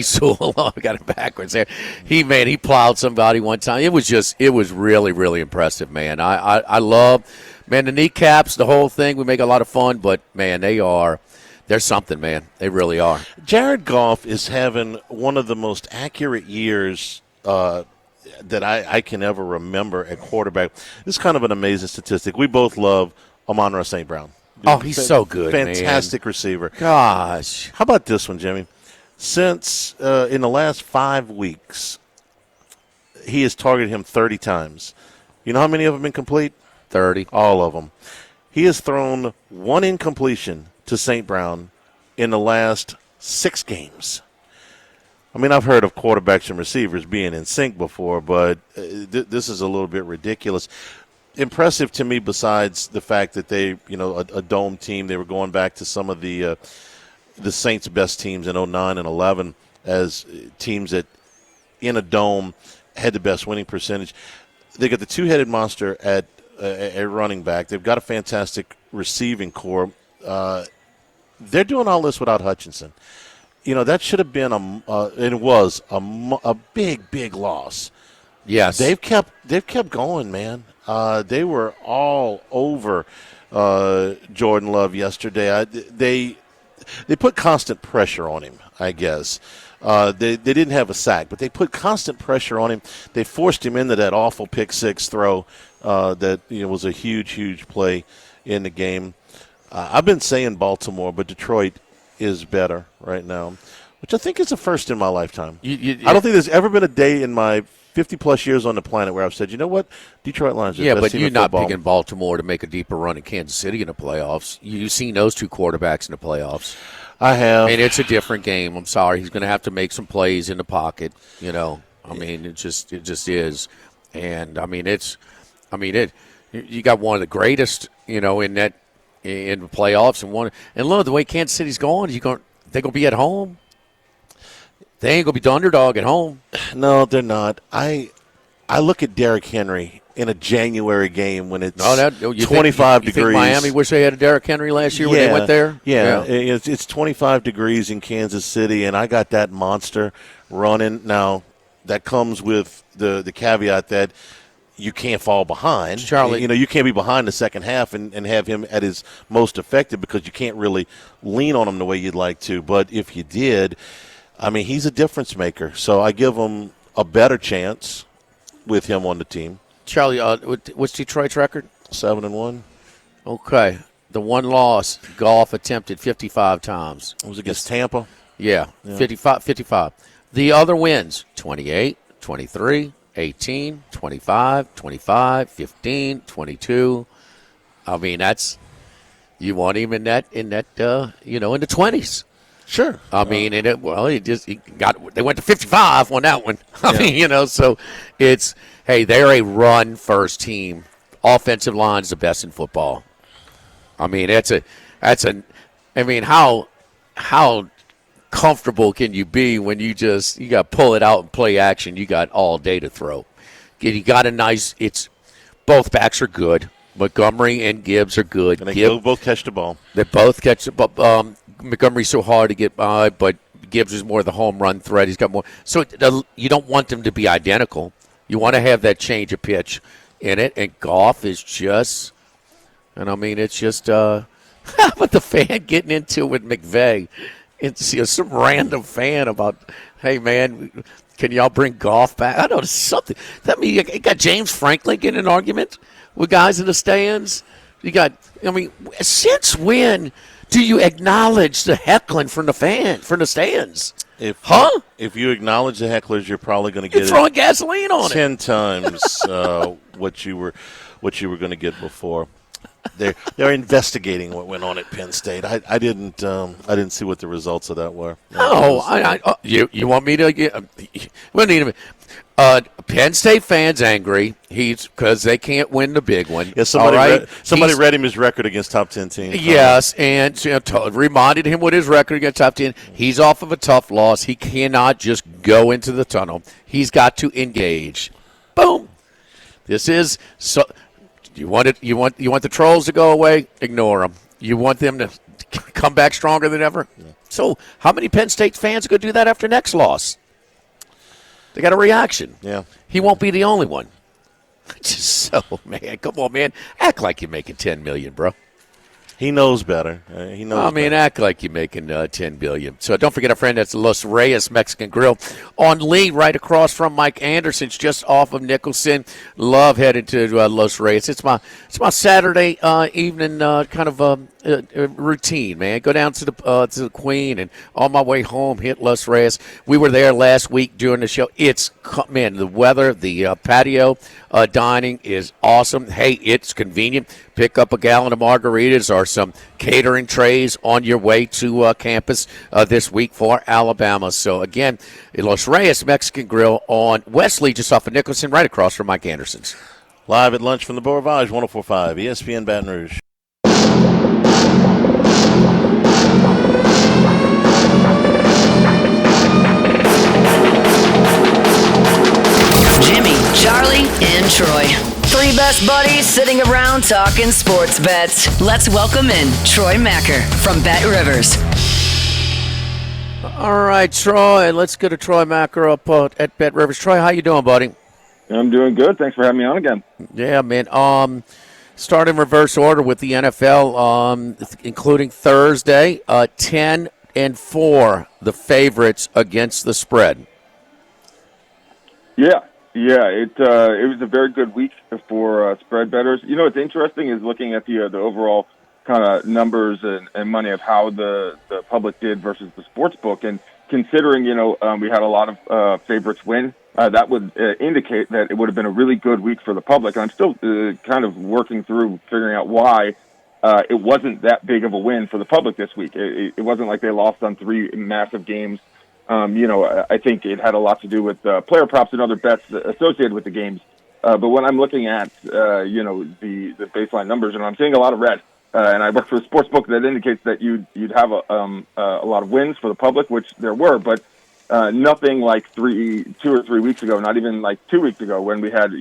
Sewell, I got it backwards there. He plowed somebody one time. It was really, really impressive, man. I love, man, the kneecaps, the whole thing. We make a lot of fun, but, man, they're something, man. They really are. Jared Goff is having one of the most accurate years that I can ever remember at quarterback. This is kind of an amazing statistic. We both love Amon-Ra St. Brown. Oh, he's so good, Fantastic receiver. Gosh. How about this one, Jimmy? Since in the last 5 weeks, he has targeted him 30 times. You know how many of them been complete? 30. All of them. He has thrown 1 incompletion to St. Brown in the last 6 games. I mean, I've heard of quarterbacks and receivers being in sync before, but this is a little bit ridiculous. Impressive to me, besides the fact that they, a dome team. They were going back to some of the Saints' best teams in 09 and 11 as teams that in a dome had the best winning percentage. They got the two-headed monster at running back. They've got a fantastic receiving core. They're doing all this without Hutchinson. That should have been it was a big loss. Yes, they've kept going, man. They were all over Jordan Love yesterday. They put constant pressure on him, I guess. They didn't have a sack, but they put constant pressure on him. They forced him into that awful pick six throw that was a huge play in the game. I've been saying Baltimore, but Detroit is better right now, which I think is a first in my lifetime. I don't think there's ever been a day in my 50-plus years on the planet where I've said, you know what, Detroit Lions are the best but team you're in not football. picking Baltimore to make a deeper run in Kansas City in the playoffs. You've seen those two quarterbacks in the playoffs. I have. And it's a different game. I'm sorry. He's going to have to make some plays in the pocket, I mean, it just is. And, you got one of the greatest, in the playoffs. And look, the way Kansas City's going, they're going to be at home. They ain't going to be the underdog at home. No, they're not. I look at Derrick Henry in a January game when it's 25 degrees. Think Miami wish they had a Derrick Henry last year when they went there? Yeah. It's 25 degrees in Kansas City, and I got that monster running. Now, that comes with the caveat that you can't fall behind. Charlie. You can't be behind the second half and have him at his most effective because you can't really lean on him the way you'd like to. But if you did, he's a difference maker. So I give him a better chance with him on the team. Charlie, what's Detroit's record? 7-1. Okay. The one loss, Goff attempted 55 times. It was against Tampa? Yeah. 55. The other wins, 28, 23, 18, 25, 25, 15, 22. That's you want him in that in the 20s. Sure. They went to 55 on that one. So it's, hey, they're a run-first team. Offensive line's the best in football. How comfortable can you be when you got to pull it out and play action? You got all day to throw. You got both backs are good. Montgomery and Gibbs are good. And they both catch the ball. They both catch the ball. Montgomery's so hard to get by, but Gibbs is more the home run threat. He's got more. So you don't want them to be identical. You want to have that change of pitch in it. And Goff is just, it's just, how about the fan getting into it with McVay? It's some random fan about, hey, man, can y'all bring Goff back? I don't know, something. That mean you got James Franklin getting an argument with guys in the stands? Since when do you acknowledge the heckling from the stands? If you acknowledge the hecklers, you're probably going to get throwing gasoline on 10 times what you were going to get before. They're investigating what went on at Penn State. I didn't see what the results of that were. You want me to get? We need him. Penn State fans angry. He's because they can't win the big one. Yeah, somebody read him his record against top 10 teams. Yes, and reminded him what his record against top 10. He's off of a tough loss. He cannot just go into the tunnel. He's got to engage. Boom. This is so. You want the trolls to go away? Ignore them. You want them to come back stronger than ever? Yeah. So how many Penn State fans are going to do that after next loss? They got a reaction. Yeah. He won't be the only one. Man, come on, man. Act like you're making $10 million, bro. He knows better. Better. Act like you're making $10 billion. So don't forget our friend that's Los Reyes Mexican Grill on Lee, right across from Mike Anderson's, just off of Nicholson. Love heading to Los Reyes. It's my Saturday evening kind of routine, man. Go down to the Queen, and on my way home, hit Los Reyes. We were there last week during the show. Man, the weather, the patio dining is awesome. Hey, it's convenient. Pick up a gallon of margaritas or some catering trays on your way to campus this week for Alabama. So, again, Los Reyes Mexican Grill on Wesley, just off of Nicholson, right across from Mike Anderson's. Live at lunch from the Beau Rivage, 104.5 ESPN Baton Rouge. Jimmy, Charlie, and Troy. Three best buddies sitting around talking sports bets. Let's welcome in Troy Macker from Bet Rivers. All right, Troy, let's get a Troy Macker up at Bet Rivers. Troy, how you doing, buddy? I'm doing good. Thanks for having me on again. Yeah, man. Start in reverse order with the NFL, including Thursday, 10-4, the favorites against the spread. Yeah. It was a very good week for spread bettors. You know, what's interesting is looking at the overall kind of numbers and money of how the public did versus the sports book, and considering we had a lot of favorites win. That would indicate that it would have been a really good week for the public. And I'm still kind of working through figuring out why it wasn't that big of a win for the public this week. It wasn't like they lost on three massive games. I think it had a lot to do with player props and other bets associated with the games. But when I'm looking at, the baseline numbers, and I'm seeing a lot of red, and I work for a sports book that indicates that you'd have a lot of wins for the public, which there were, but nothing like 2 or 3 weeks ago, not even like 2 weeks ago when we had,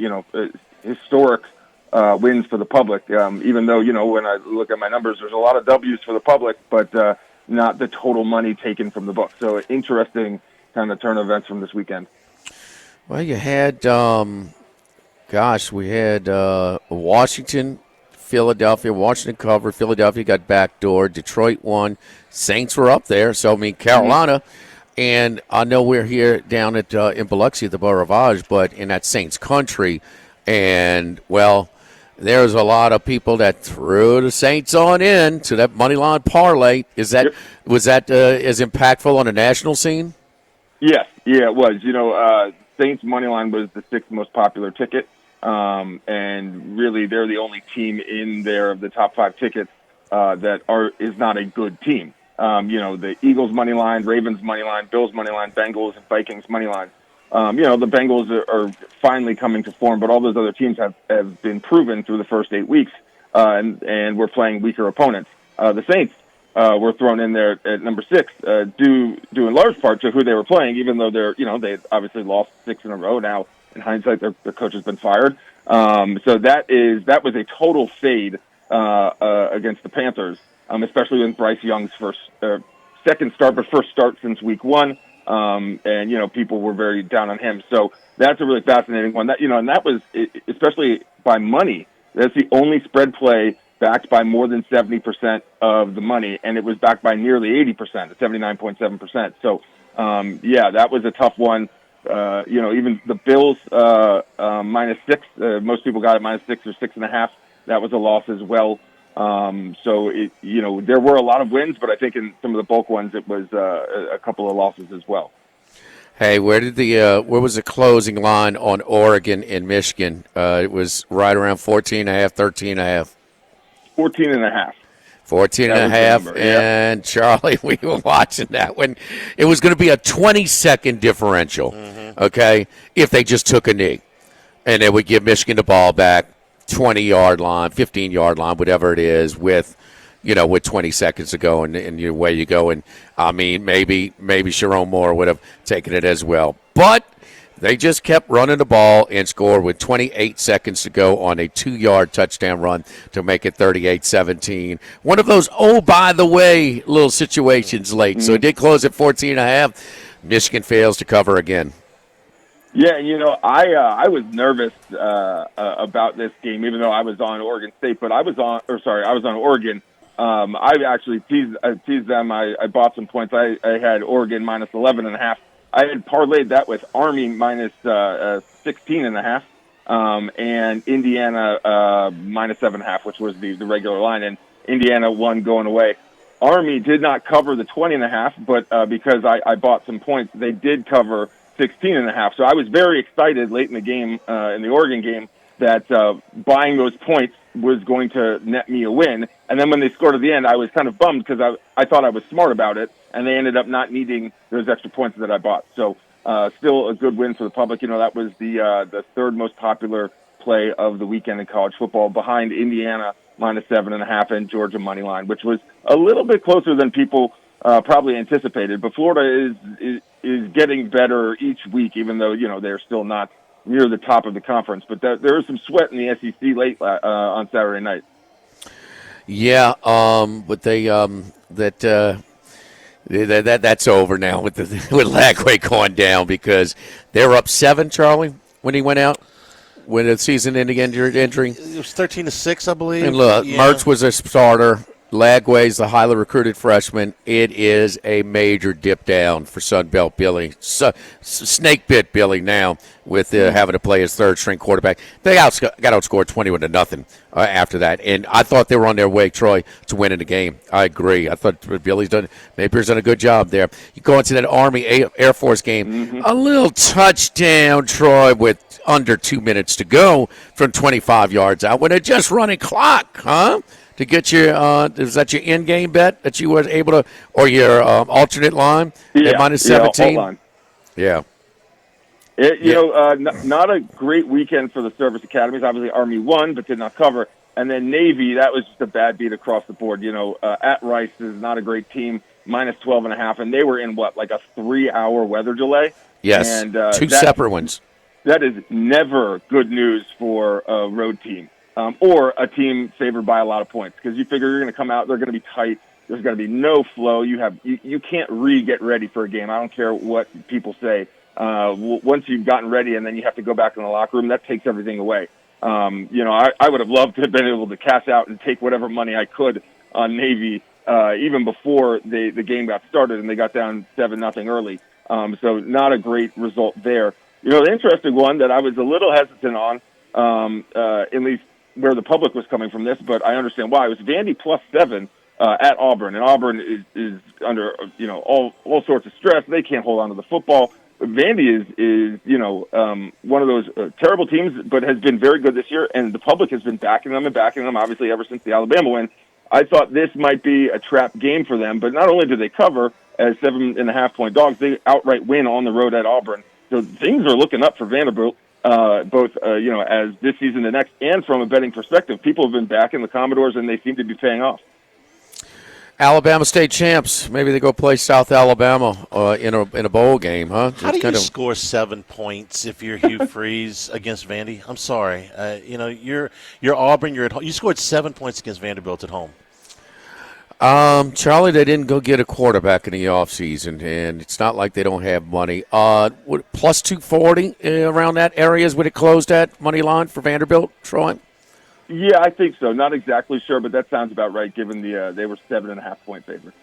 historic wins for the public. Even though, when I look at my numbers, there's a lot of W's for the public, but not the total money taken from the book. So interesting kind of turn of events from this weekend. Well, you had, we had Washington, Philadelphia. Washington covered. Philadelphia got backdoored. Detroit won. Saints were up there. So, Carolina. And I know we're here down at in Biloxi at the Beau Rivage, but in that Saints country. And, well, there's a lot of people that threw the Saints on in to that money line parlay. Was that as impactful on the national scene? Yes, it was. Saints money line was the sixth most popular ticket, and really they're the only team in there of the top five tickets that is not a good team. The Eagles money line, Ravens money line, Bills money line, Bengals and Vikings money line. The Bengals are finally coming to form, but all those other teams have been proven through the first 8 weeks, and we're playing weaker opponents. The Saints were thrown in there at number 6, due in large part to who they were playing, even though they obviously lost 6 in a row. Now, in hindsight, their coach has been fired. So that was a total fade against the Panthers, especially in Bryce Young's second start, but first start since week 1. And people were very down on him. So that's a really fascinating one. And that was, especially by money, that's the only spread play backed by more than 70% of the money, and it was backed by nearly 80%, 79.7%. So, that was a tough one. Even the Bills -6, most people got it -6 or 6.5. That was a loss as well. So there were a lot of wins, but I think in some of the bulk ones, it was a couple of losses as well. Hey, where was the closing line on Oregon and Michigan? It was right around 14.5, 13.5. 14.5. 14.5, and Charlie, we were watching that when it was going to be a 20-second differential, okay, if they just took a knee. And they would give Michigan the ball back, 20-yard line, 15-yard line, whatever it is, with 20 seconds to go, and away you go. And, maybe Sharon Moore would have taken it as well. But they just kept running the ball and scored with 28 seconds to go on a 2-yard touchdown run to make it 38-17. One of those, by the way, little situations late. Mm-hmm. So it did close at 14.5. Michigan fails to cover again. Yeah, I was nervous about this game, even though I was on Oregon State, but I was on Oregon. I actually teased them. I bought some points. I had Oregon -11.5. I had parlayed that with Army -16.5, and Indiana -7.5, which was the regular line. And Indiana won going away. Army did not cover the 20.5, but because I bought some points, they did cover 16.5. So I was very excited late in the game, in the Oregon game, that buying those points was going to net me a win. And then when they scored at the end, I was kind of bummed because I thought I was smart about it, and they ended up not needing those extra points that I bought. So still a good win for the public. That was the third most popular play of the weekend in college football, behind Indiana -7.5 and Georgia money line, which was a little bit closer than people probably anticipated. But Florida is getting better each week, even though they're still not near the top of the conference. But there was some sweat in the SEC late on Saturday night. Yeah, but that's over now with Lagway going down, because they were up 7, Charlie, when he went out. When the season-ending injury. It was 13-6, I believe. And look, Mertz was a starter. Lagway's the highly recruited freshman. It is a major dip down for Sunbelt Billy. Snake bit Billy now with having to play his third-string quarterback. They got outscored 21-0 after that. And I thought they were on their way, Troy, to winning the game. I agree. I thought Napier's done a good job there. You go into that Army Air Force game, a little touchdown, Troy, with under 2 minutes to go from 25 yards out with a just running clock, huh? To get your, is that your in-game bet that you were able to, or your alternate line at -17? Yeah. Not a great weekend for the service academies. Obviously, Army won, but did not cover. And then Navy, that was just a bad beat across the board. At Rice is not a great team, -12.5, and they were in like a 3-hour weather delay. Yes, and two separate ones. That is never good news for a road team. Or a team favored by a lot of points, because you figure you're going to come out, they're going to be tight, there's going to be no flow. You can't get ready for a game. I don't care what people say. Once you've gotten ready and then you have to go back in the locker room, that takes everything away. I would have loved to have been able to cash out and take whatever money I could on Navy even before the game got started and they got down 7-0 early. So not a great result there. The interesting one that I was a little hesitant on, at least where the public was coming from this, but I understand why. It was Vandy +7 at Auburn, and Auburn is under all sorts of stress. They can't hold on to the football. Vandy is one of those terrible teams, but has been very good this year, and the public has been backing them obviously ever since the Alabama win. I thought this might be a trap game for them, but not only did they cover as 7.5-point dogs, they outright win on the road at Auburn. So things are looking up for Vanderbilt. Both as this season and next, and from a betting perspective, people have been backing the Commodores, and they seem to be paying off. Alabama State champs. Maybe they go play South Alabama in a bowl game, huh? How do you score 7 points if you're Hugh Freeze against Vandy? I'm sorry, you're Auburn. You're at home. You scored 7 points against Vanderbilt at home. Charlie, they didn't go get a quarterback in the offseason, and it's not like they don't have money. Plus 240 around that area is what it closed at, money line for Vanderbilt, Troy? Yeah, I think so. Not exactly sure, but that sounds about right, given they were 7.5-point favorites.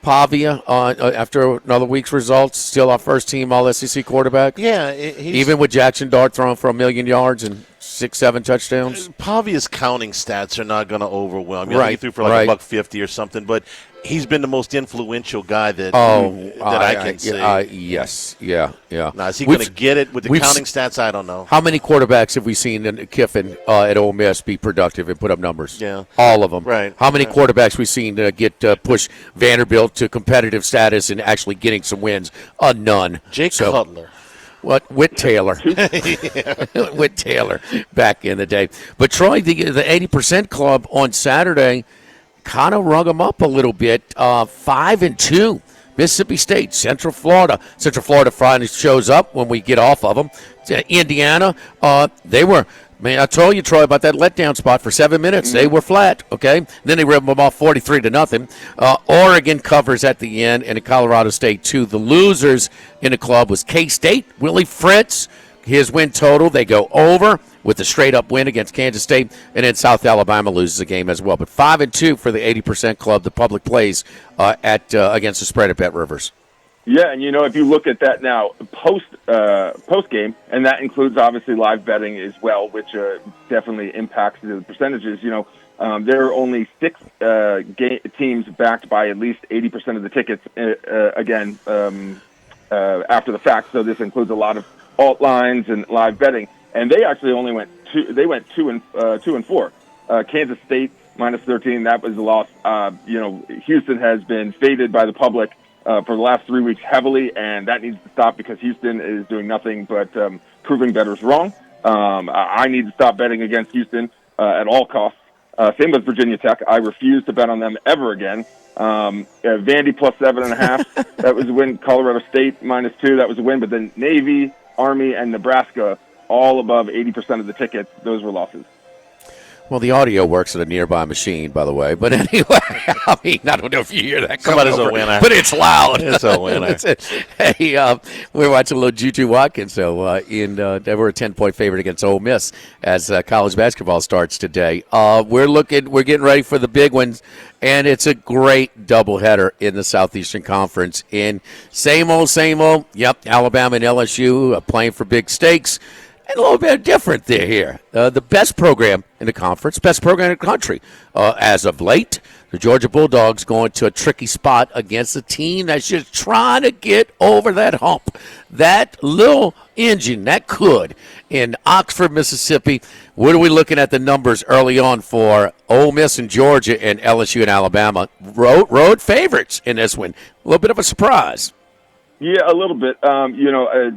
Pavia, after another week's results, still our first-team All-SEC quarterback? Yeah. Even with Jackson Dart throwing for 1 million yards and 6-7 touchdowns? Pavia's counting stats are not going to overwhelm you. Right. He threw for like $150 or something, but he's been the most influential guy that I can see. Yes, yeah. Now, is he going to get it with the counting stats? I don't know. How many quarterbacks have we seen in Kiffin at Ole Miss be productive and put up numbers? Yeah. All of them. Right. How many quarterbacks we've seen push Vanderbilt to competitive status and actually getting some wins? None. Jake Cutler. What? Whit Taylor. Whit Taylor back in the day. But, Troy, the 80% Club on Saturday kind of rung them up a little bit. 5-2. Mississippi State, Central Florida. Central Florida finally shows up when we get off of them. Indiana, they were, man, I told you, Troy, about that letdown spot for 7 minutes. They were flat, okay? Then they ripped them off 43-0. Oregon covers at the end, and Colorado State, too. The losers in the club was K-State, Willie Fritz. His win total, they go over with a straight-up win against Kansas State, and then South Alabama loses a game as well. But 5-2 for the 80% Club. The public plays against the spread at Bet Rivers. Yeah, and if you look at that now post game, and that includes obviously live betting as well, which definitely impacts the percentages. There are only 6 teams backed by at least 80% of the tickets. After the fact, so this includes a lot of alt lines and live betting, and they actually only went 2 and 4. Kansas State -13, that was a loss. Houston has been faded by the public for the last 3 weeks heavily, and that needs to stop because Houston is doing nothing but proving bettors wrong. I need to stop betting against Houston at all costs. Same with Virginia Tech. I refuse to bet on them ever again. Vandy +7.5. That was a win. Colorado State -2. That was a win. But then Navy, Army, and Nebraska all above 80% of the tickets. Those were losses. Well, the audio works at a nearby machine, by the way. But anyway, I don't know if you hear that. Somebody's a winner. But it's loud. It's a winner. Hey, we're watching a little Juju Watkins. So, they were a 10-point favorite against Ole Miss as college basketball starts today. We're getting ready for the big ones, and it's a great doubleheader in the Southeastern Conference. In same old. Yep, Alabama and LSU playing for big stakes. And a little bit different there here. The best program in the conference, best program in the country. As of late, the Georgia Bulldogs going to a tricky spot against a team that's just trying to get over that hump. That little engine that could in Oxford, Mississippi. What are we looking at the numbers early on for Ole Miss and Georgia and LSU and Alabama? Road favorites in this one. A little bit of a surprise. Yeah, a little bit.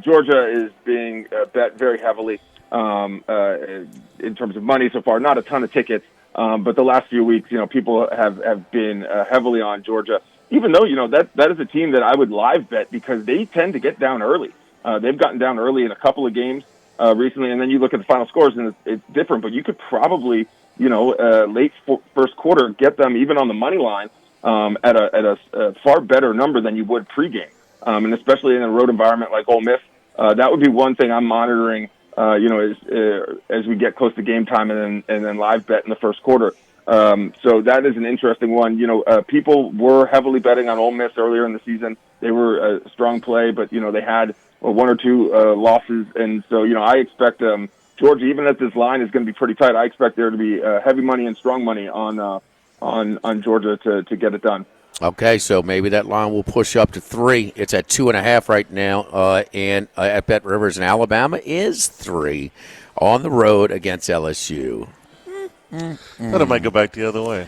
Georgia is being bet very heavily in terms of money so far. Not a ton of tickets, but the last few weeks, people have been heavily on Georgia. Even though that is a team that I would live bet because they tend to get down early. They've gotten down early in a couple of games recently, and then you look at the final scores and it's different. But you could probably late first quarter get them even on the money line at a far better number than you would pregame. And especially in a road environment like Ole Miss, that would be one thing I'm monitoring. As we get close to game time and then live bet in the first quarter. So that is an interesting one. People were heavily betting on Ole Miss earlier in the season. They were a strong play, but they had 1 or 2 losses, and so I expect Georgia, even if this line is going to be pretty tight, I expect there to be heavy money and strong money on Georgia to get it done. Okay, so maybe that line will push up to 3. It's at 2.5 right now, and at Bet Rivers in Alabama is 3 on the road against LSU. But it might go back the other way.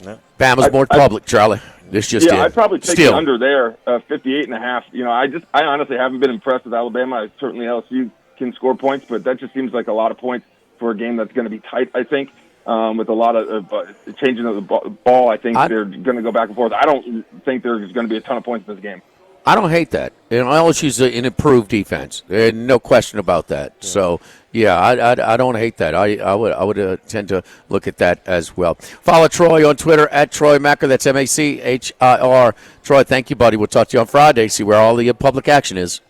No. Bama's more public, Charlie. This just I'd probably take it under there, 58.5. I honestly haven't been impressed with Alabama. Certainly LSU can score points, but that just seems like a lot of points for a game that's going to be tight, I think. With a lot of changing of the ball, I think they're going to go back and forth. I don't think there's going to be a ton of points in this game. I don't hate that. LSU's an improved defense. No question about that. Yeah. So, yeah, I don't hate that. I would tend to look at that as well. Follow Troy on Twitter at Troy Macker. That's MACHIR. Troy, thank you, buddy. We'll talk to you on Friday. See where all the public action is.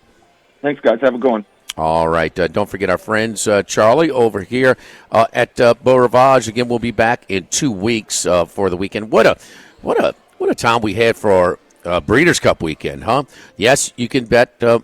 Thanks, guys. Have a good one. All right. Don't forget our friends, Charlie, over here at Beau Rivage. Again, we'll be back in 2 weeks for the weekend. What a time we had for Breeders' Cup weekend, huh? Yes, you can bet the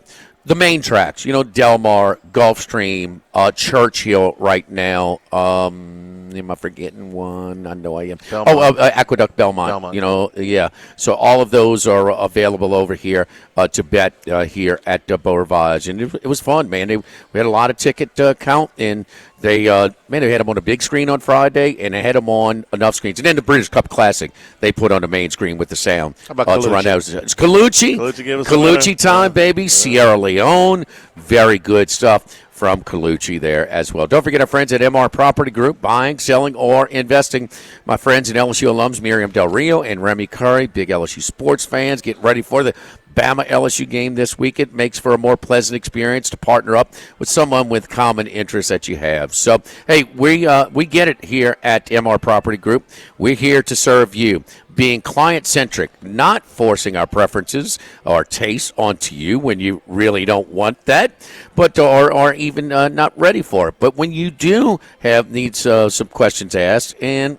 main tracks. Del Mar, Gulfstream, Churchill right now. Am I forgetting one? I know I am. Aqueduct Belmont. Yeah. So all of those are available over here to bet here at Beau Rivage. And it was fun, man. We had a lot of ticket count, and they had them on a big screen on Friday, and they had them on enough screens. And then the British Cup Classic, they put on the main screen with the sound. How about Colucci? It's Colucci. Colucci time, baby. Yeah. Sierra Leone. Very good stuff from Colucci there as well. Don't forget our friends at MR Property Group, buying, selling, or investing. My friends and LSU alums, Miriam Del Rio and Remy Curry, big LSU sports fans, get ready for the Bama LSU game this week. It makes for a more pleasant experience to partner up with someone with common interests that you have. So, hey, we get it here at MR Property Group. We're here to serve you, being client-centric, not forcing our preferences or tastes onto you when you really don't want that, but or even not ready for it. But when you do need some questions asked, and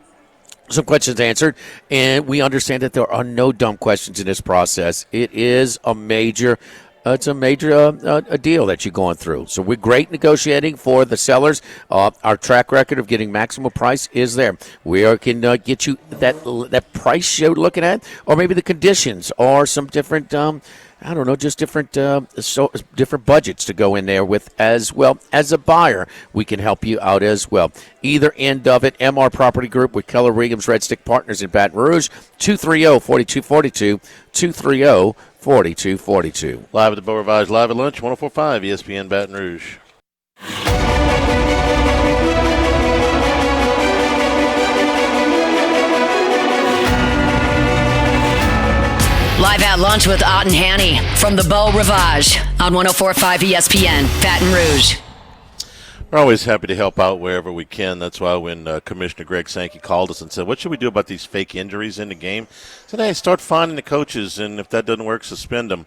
some questions answered, and we understand that there are no dumb questions in this process. It is a major a deal that you're going through. So we're great negotiating for the sellers. Our track record of getting maximum price is there. We can get you that price you're looking at, or maybe the conditions, or some different I don't know, just different different budgets to go in there with as well. As a buyer, we can help you out as well. Either end of it, MR Property Group with Keller Williams Red Stick Partners in Baton Rouge, 230-4242, 230-4242. Live at the Beau Rivage, live at lunch, 104.5 ESPN Baton Rouge. Live at lunch with Ott and Hanny from the Beau Rivage on 104.5 ESPN, Baton Rouge. We're always happy to help out wherever we can. That's why when Commissioner Greg Sankey called us and said, what should we do about these fake injuries in the game? I said, hey, start finding the coaches, and if that doesn't work, suspend them.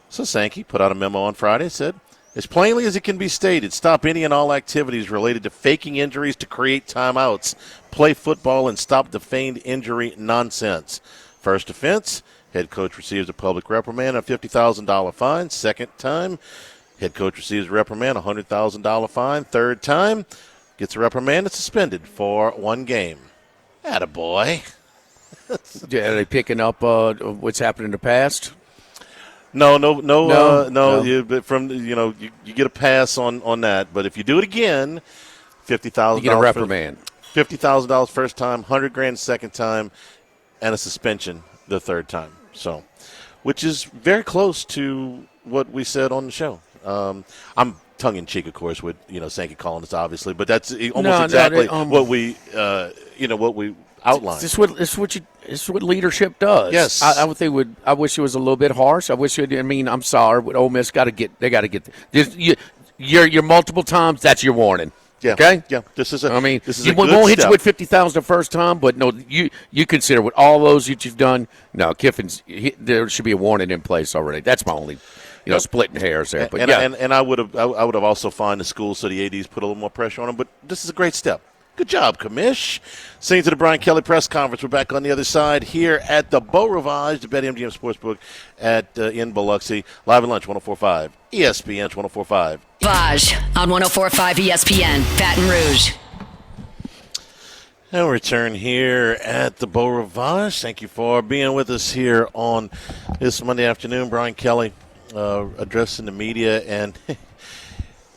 So Sankey put out a memo on Friday and said, as plainly as it can be stated, stop any and all activities related to faking injuries to create timeouts. Play football and stop the feigned injury nonsense. First offense, head coach receives a public reprimand, a $50,000 fine. Second time, head coach receives a reprimand, a $100,000 fine. Third time, gets a reprimand and suspended for 1 game. Attaboy. Yeah, are they picking up what's happened in the past? No. No. You get a pass on that, but if you do it again, $50,000. You get a reprimand. $50,000 first time, $100,000 second time, and a suspension the third time. So, which is very close to what we said on the show. I'm tongue in cheek, of course, with Sankey calling us, obviously, but that's almost exactly what we outlined. This is what leadership does. Yes, I would think I wish it was a little bit harsh. I wish I'm sorry, but Ole Miss got to get your multiple times. That's your warning. Yeah. Okay. Yeah. This is a won't good hit step. you with 50,000 the first time, but no, you consider with all those that you've done. No, Kiffin's there should be a warning in place already. That's my only, splitting hairs there. But and I would have also fined the school so the ADs put a little more pressure on them. But this is a great step. Good job, Commish. Sing to the Brian Kelly press conference. We're back on the other side here at the Beau Rivage, the BetMGM Sportsbook in Biloxi. Live at lunch, 104.5 ESPN 104.5. Rivage on 104.5 ESPN, Baton Rouge. And we return here at the Beau Rivage. Thank you for being with us here on this Monday afternoon. Brian Kelly addressing the media. And,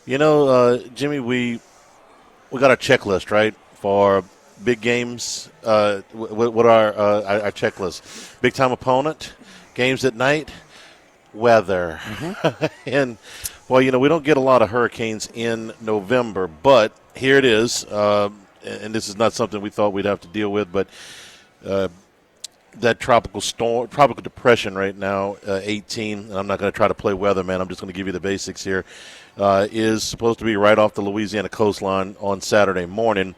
Jimmy, we got our checklist, right, for big games. What are our checklist? Big-time opponent, games at night, weather. Mm-hmm. And, we don't get a lot of hurricanes in November, but here it is. And this is not something we thought we'd have to deal with, but that tropical depression right now, 18, and I'm not going to try to play weatherman, I'm just going to give you the basics here, is supposed to be right off the Louisiana coastline on Saturday morning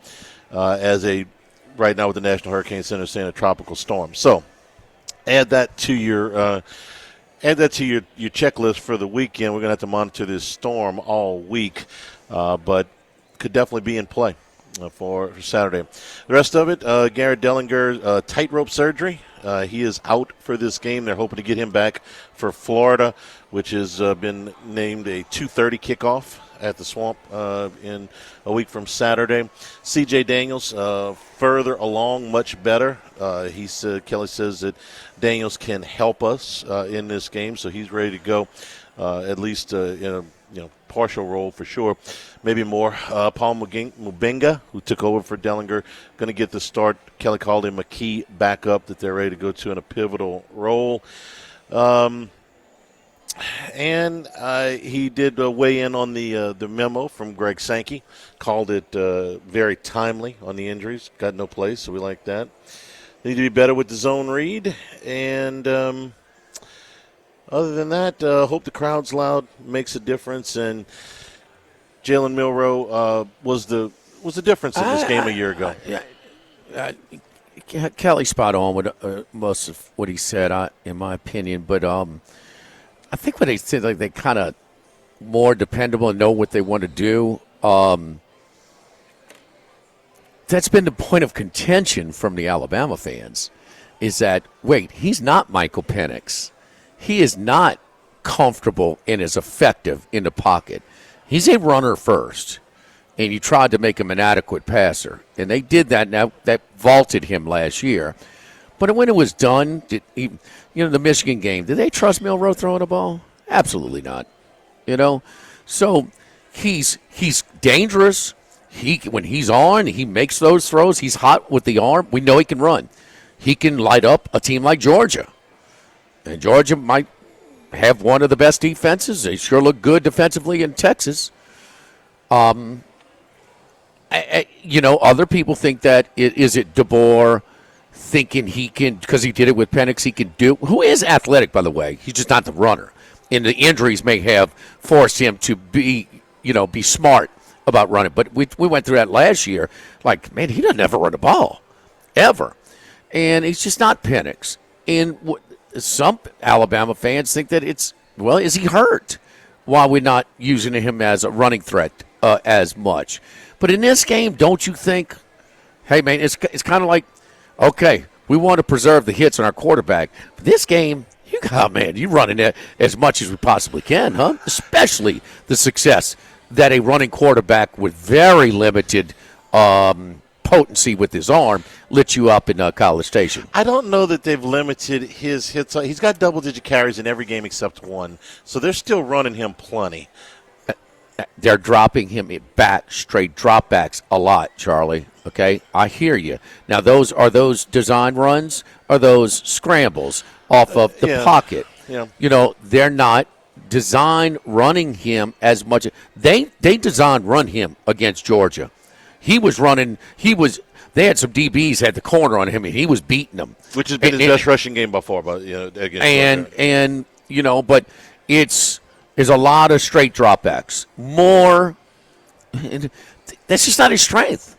right now with the National Hurricane Center saying a tropical storm. So add that to your checklist for the weekend. We're going to have to monitor this storm all week, but could definitely be in play for Saturday. The rest of it, Garrett Dellinger, tightrope surgery. He is out for this game. They're hoping to get him back for Florida, which has been named a 2:30 kickoff at the Swamp in a week from Saturday. C.J. Daniels further along, much better. Kelly says that Daniels can help us in this game, so he's ready to go, at least in a partial role for sure. Maybe more. Paul Mubenga, who took over for Dellinger, going to get the start. Kelly called him a key backup that they're ready to go to in a pivotal role. And he did weigh in on the memo from Greg Sankey, called it very timely on the injuries. Got no place, so we like that. Need to be better with the zone read. And other than that, hope the crowd's loud, makes a difference. And Jalen Milroe was the difference in this game a year ago. Kelly spot on with most of what he said, in my opinion. But I think when they said they kind of more dependable and know what they want to do. that's been the point of contention from the Alabama fans, is that, wait, he's not Michael Penix. He is not comfortable and as effective in the pocket. He's a runner first, and you tried to make him an adequate passer. And they did that. Now, that vaulted him last year. But when it was done, the Michigan game, did they trust Milroe throwing the ball? Absolutely not. So he's dangerous. When he's on, he makes those throws. He's hot with the arm. We know he can run. He can light up a team like Georgia. And Georgia might have one of the best defenses. They sure look good defensively in Texas. Other people think that is it DeBoer thinking he can, because he did it with Penix, he can do. Who is athletic, by the way? He's just not the runner. And the injuries may have forced him to be smart about running. But we went through that last year. Like, man, he doesn't ever run the ball, ever. And he's just not Penix. And some Alabama fans think that is he hurt? Why we're not using him as a running threat as much. But in this game, don't you think, hey, man, it's kind of like, okay, we want to preserve the hits on our quarterback. But this game, you're running it as much as we possibly can, huh? Especially the success that a running quarterback with very limited potency with his arm lit you up in College Station. I don't know that they've limited his hits. He's got double-digit carries in every game except one, so they're still running him plenty. They're dropping him back, straight dropbacks a lot, Charlie. Okay, I hear you. Now, are those design runs? Are those scrambles off of the pocket? Yeah. They're not design running him as much. They design run him against Georgia. He was running. They had some DBs had the corner on him, and he was beating them. Which has been his best rushing game before, but against Georgia. But there's a lot of straight dropbacks. More. That's just not his strength.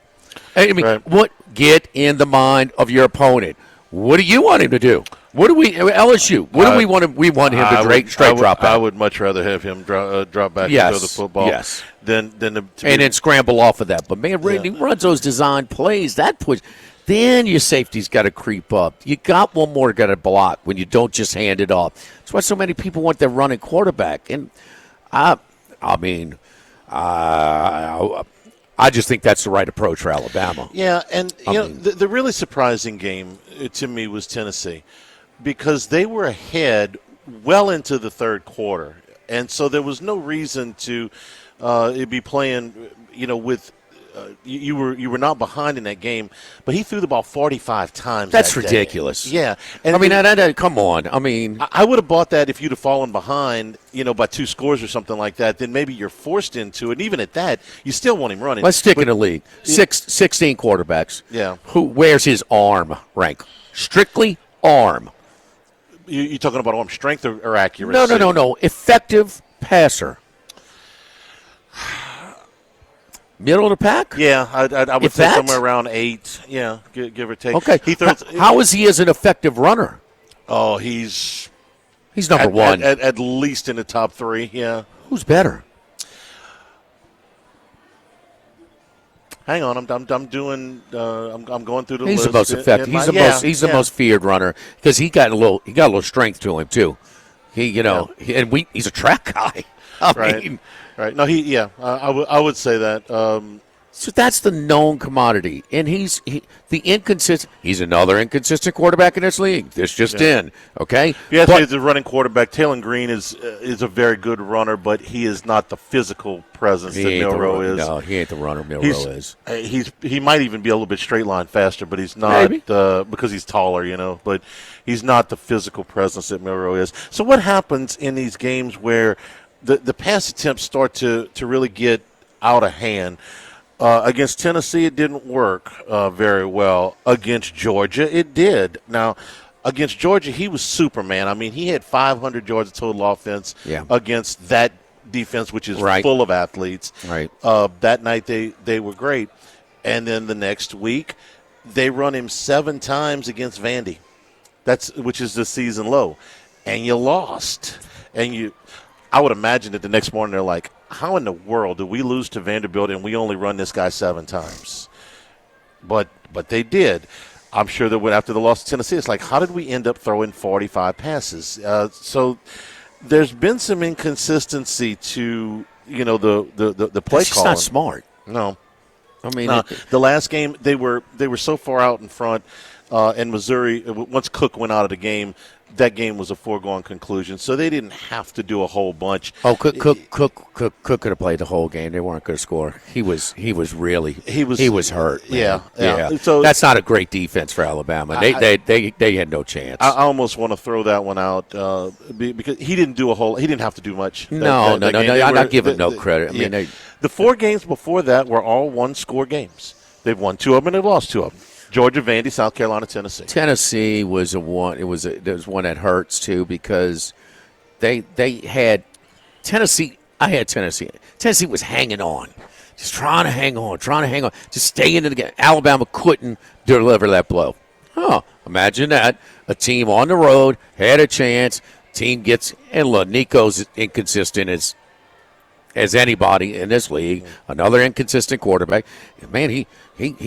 I mean, right. Get in the mind of your opponent. What do you want him to do? What do we LSU? What do we want him? We want him to straight drop back. I would much rather have him drop back and throw the football. Yes. Than then scramble off of that. But man, he runs those design plays. That push. Then your safety's got to creep up. You got one more got to block when you don't just hand it off. That's why so many people want their running quarterback. And I just think that's the right approach for Alabama. Yeah, and the really surprising game to me was Tennessee, because they were ahead well into the third quarter, and so there was no reason to be playing. With you were not behind in that game, but he threw the ball 45 times. That's that ridiculous. Day. Yeah, and come on. I would have bought that if you'd have fallen behind, by 2 scores or something like that. Then maybe you're forced into it. And even at that, you still want him running. Let's stick in the league. 16 quarterbacks. Yeah. Where's his arm rank? Strictly arm. You talking about arm strength or accuracy? No. Effective passer. Middle of the pack? Yeah, I would say somewhere around 8. Yeah, give or take. Okay. How is he as an effective runner? Oh, he's number one. At least in the top 3, yeah. Who's better? Hang on, I'm going through the list. He's the most effective. He's the most feared runner because he got a little strength to him too. He's a track guy. Right. No, I would say that. So that's the known commodity, and he's inconsistent. He's another inconsistent quarterback in this league. This just in, okay. Yes, he's a running quarterback. Taylon Green is a very good runner, but he is not the physical presence that Milroe is. No, he ain't the runner Milroe is. He might even be a little bit straight line faster, but he's not because he's taller, But he's not the physical presence that Milroe is. So what happens in these games where the pass attempts start to really get out of hand? Against Tennessee, it didn't work very well. Against Georgia, it did. Now, against Georgia, he was Superman. I mean, he had 500 yards of total offense against that defense, which is full of athletes. Right. That night, they were great. And then the next week, they run him 7 times against Vandy, which is the season low. And you lost. And I would imagine that the next morning they're like, how in the world do we lose to Vanderbilt and we only run this guy 7 times? but they did. I'm sure that after the loss to Tennessee, it's like, how did we end up throwing 45 passes? So there's been some inconsistency to the play It's calling. not smart. No. I mean, the last game they were so far out in front, and Missouri, once Cook went out of the game, that game was a foregone conclusion. So they didn't have to do a whole bunch. Oh, Cook could have played the whole game. They weren't going to score. He was hurt. Man. Yeah. So that's not a great defense for Alabama. They had no chance. I almost want to throw that one out because he didn't have to do much. No. I'm not giving no credit. I mean, the 4 games before that were all one-score games. They've won 2 of them and they've lost 2 of them. Georgia, Vandy, South Carolina, Tennessee. Tennessee was one. There was one that hurts too because they had Tennessee. I had Tennessee. Tennessee was hanging on, just trying to hang on, just stay into the game. Alabama couldn't deliver that blow. Oh, imagine that. A team on the road had a chance. Team gets, and look, Nico's inconsistent as anybody in this league. Another inconsistent quarterback. Man, he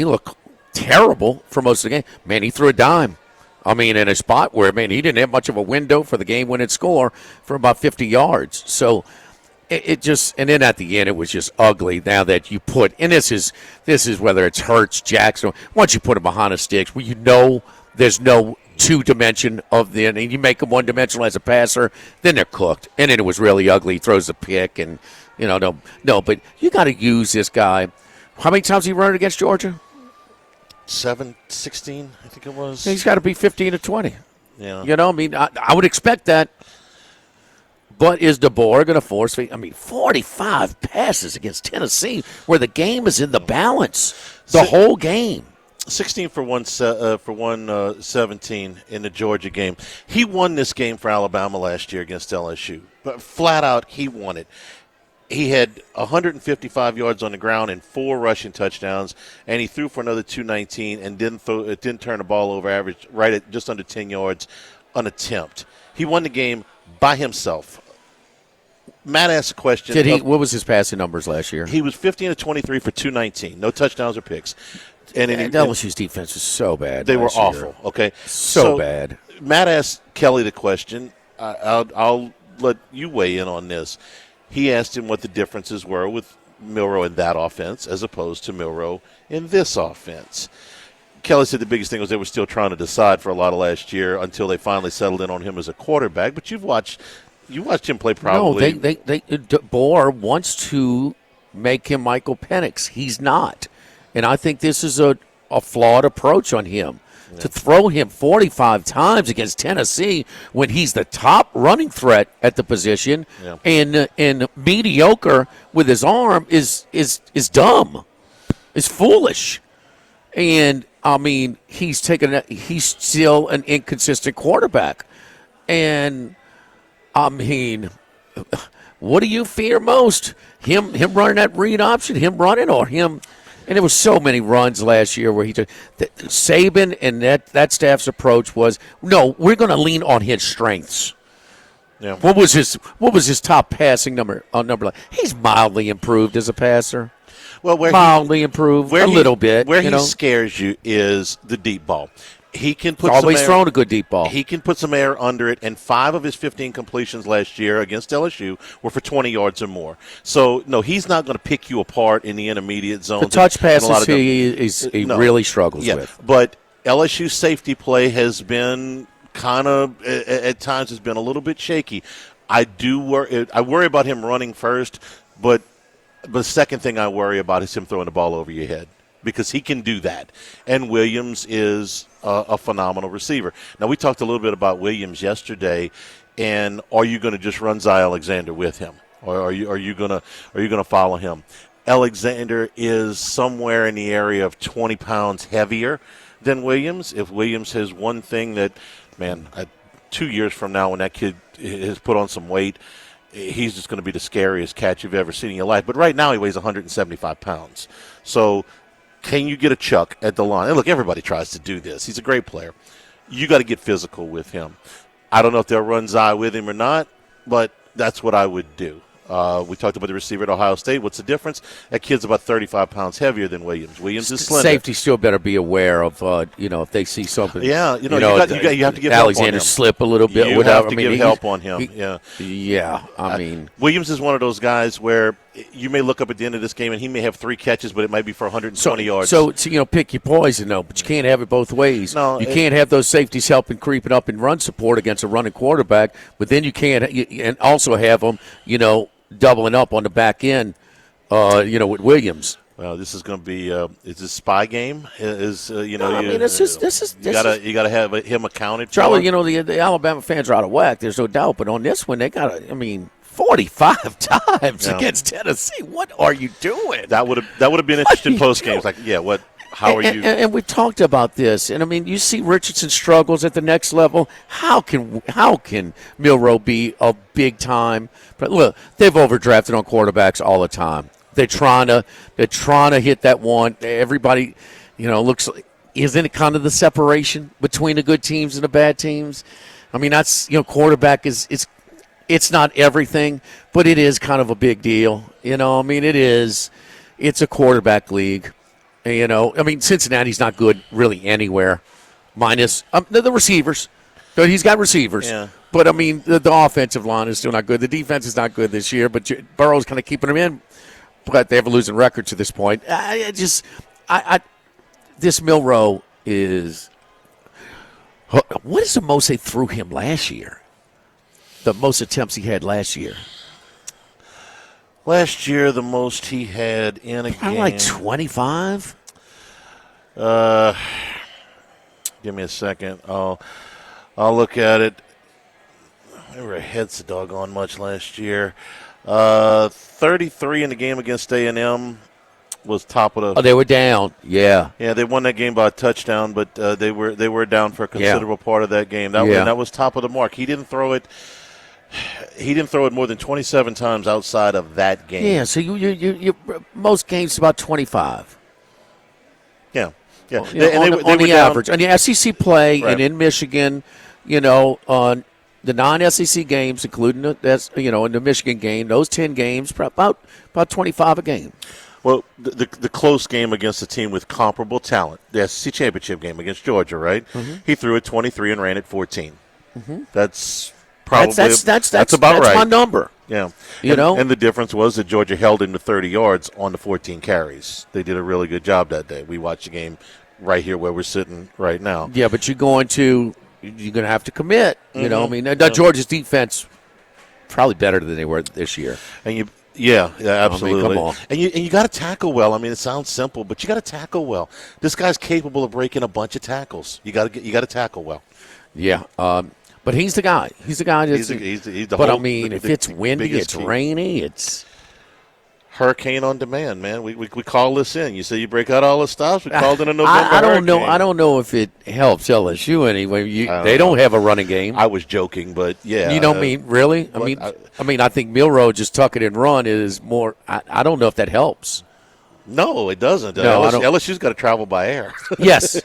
looked terrible for most of the game. Man, he threw a dime. I mean, in a spot where, man, he didn't have much of a window for the game-winning score for about 50 yards. So it just, and then at the end, it was just ugly. Now that you put, and this is whether it's Hurts, Jackson. Once you put him behind the sticks, well, you know there's no two-dimension of the, and you make him one-dimensional as a passer, then they're cooked. And then it was really ugly. He throws a pick, and no. But you got to use this guy. How many times he run against Georgia? 16, I think it was. He's got to be 15 to 20. Yeah. I mean, I would expect that. But is DeBoer going to force feed? I mean, 45 passes against Tennessee where the game is in the balance. The whole game. 16 for 117 in the Georgia game. He won this game for Alabama last year against LSU. But flat out, he won it. He had 155 yards on the ground and 4 rushing touchdowns, and he threw for another 219 and didn't turn the ball over, average right at just under 10 yards an attempt. He won the game by himself. Matt asked a question. What was his passing numbers last year? He was 15 to 23 for 219, no touchdowns or picks. And LSU's defense was so bad. They were awful. Okay, so bad. Matt asked Kelly the question. I'll let you weigh in on this. He asked him what the differences were with Milroe in that offense as opposed to Milroe in this offense. Kelly said the biggest thing was they were still trying to decide for a lot of last year until they finally settled in on him as a quarterback. But you watched him play probably. No, DeBoer wants to make him Michael Penix. He's not. And I think this is a flawed approach on him. Yeah. To throw him 45 times against Tennessee when he's the top running threat at the position and mediocre with his arm is dumb. It's foolish. And, I mean, he's still an inconsistent quarterback. And, I mean, what do you fear most? Him running that read option, him running, or him? And there were so many runs last year where Saban and that staff's approach was, no, we're going to lean on his strengths. Yeah. What was his top passing number? He's mildly improved as a passer. Well, mildly improved a little bit. Where he scares you is the deep ball. He can put always thrown a good deep ball. He can put some air under it, and 5 of his 15 completions last year against LSU were for 20 yards or more. So, no, he's not going to pick you apart in the intermediate zone. The touch passes he really struggles with. But LSU's safety play has been kind of, at times, has been a little bit shaky. I worry about him running first, but the second thing I worry about is him throwing the ball over your head, because he can do that. And Williams is a phenomenal receiver. Now, we talked a little bit about Williams yesterday, and are you going to just run Zy Alexander with him, or are you going to follow him? Alexander is somewhere in the area of 20 pounds heavier than Williams. If Williams has one thing that, 2 years from now when that kid has put on some weight, he's just going to be the scariest catch you've ever seen in your life. But right now he weighs 175 pounds. So can you get a chuck at the line? And look, everybody tries to do this. He's a great player. You got to get physical with him. I don't know if they'll run Zy with him or not, but that's what I would do. We talked about the receiver at Ohio State. What's the difference? That kid's about 35 pounds heavier than Williams. Williams is slender. Safety still better be aware of, if they see something. Yeah, you have to give help on Alexander him. slip a little bit. You have to give help on him. I mean, Williams is one of those guys where you may look up at the end of this game and he may have 3 catches, but it might be for 120 yards. So pick your poison, though. But you can't have it both ways. No, you can't have those safeties helping creeping up in run support against a running quarterback. But then you can't, and also have them, doubling up on the back end, with Williams. Well, this is going to be is this spy game? This is you gotta have him accounted for. Charlie, the Alabama fans are out of whack. There's no doubt, but on this one they got 45 times against Tennessee. What are you doing? That would have been interesting post games. Like, what? How are you? And we talked about this, and you see Richardson struggles at the next level. How can Milroe be a big time? But look, they've overdrafted on quarterbacks all the time. They're trying to hit that one. Everybody, looks like, isn't it kind of the separation between the good teams and the bad teams? That's quarterback it's not everything, but it is kind of a big deal. It is. It's a quarterback league. Cincinnati's not good really anywhere, minus the receivers. But he's got receivers. Yeah. But, the offensive line is still not good. The defense is not good this year, but Burrow's kind of keeping them in. But they have a losing record to this point. This Milroe is – what is the most they threw him last year? The most attempts he had last year? Last year, the most he had in a game. Like 25? Give me a second. I'll look at it. We were ahead so doggone much last year. 33 in the game against A&M was top of the. Oh, they were down. Yeah. Yeah, they won that game by a touchdown, but they were down for a considerable part of that game. That was top of the mark. He didn't throw it. He didn't throw it more than 27 times outside of that game. Yeah, so you most games about 25. Yeah. On the average. On the SEC play and in Michigan, on the non-SEC games, including in the Michigan game, those 10 games, about 25 a game. Well, the close game against a team with comparable talent, the SEC championship game against Georgia, right? Mm-hmm. He threw it 23 and ran it 14. Mm-hmm. That's probably that's about right. That's my number. Yeah, and the difference was that Georgia held him to 30 yards on the 14 carries. They did a really good job that day. We watched the game right here where we're sitting right now. Yeah, but you're going to have to commit. Mm-hmm. Georgia's defense probably better than they were this year. And yeah, absolutely. Come on. And you got to tackle well. It sounds simple, but you got to tackle well. This guy's capable of breaking a bunch of tackles. You got to tackle well. Yeah. But he's the guy. He's the guy. He's the but if it's windy, it's rainy, it's hurricane on demand, man. We call this in. You say you break out all the stops. We called in a November I don't hurricane. know. I don't know if it helps LSU anyway. They don't have a running game. I was joking, but yeah. You don't mean really? I think Milroe just tuck it and run is more. I don't know if that helps. No, it doesn't. No, LSU's got to travel by air. Yes.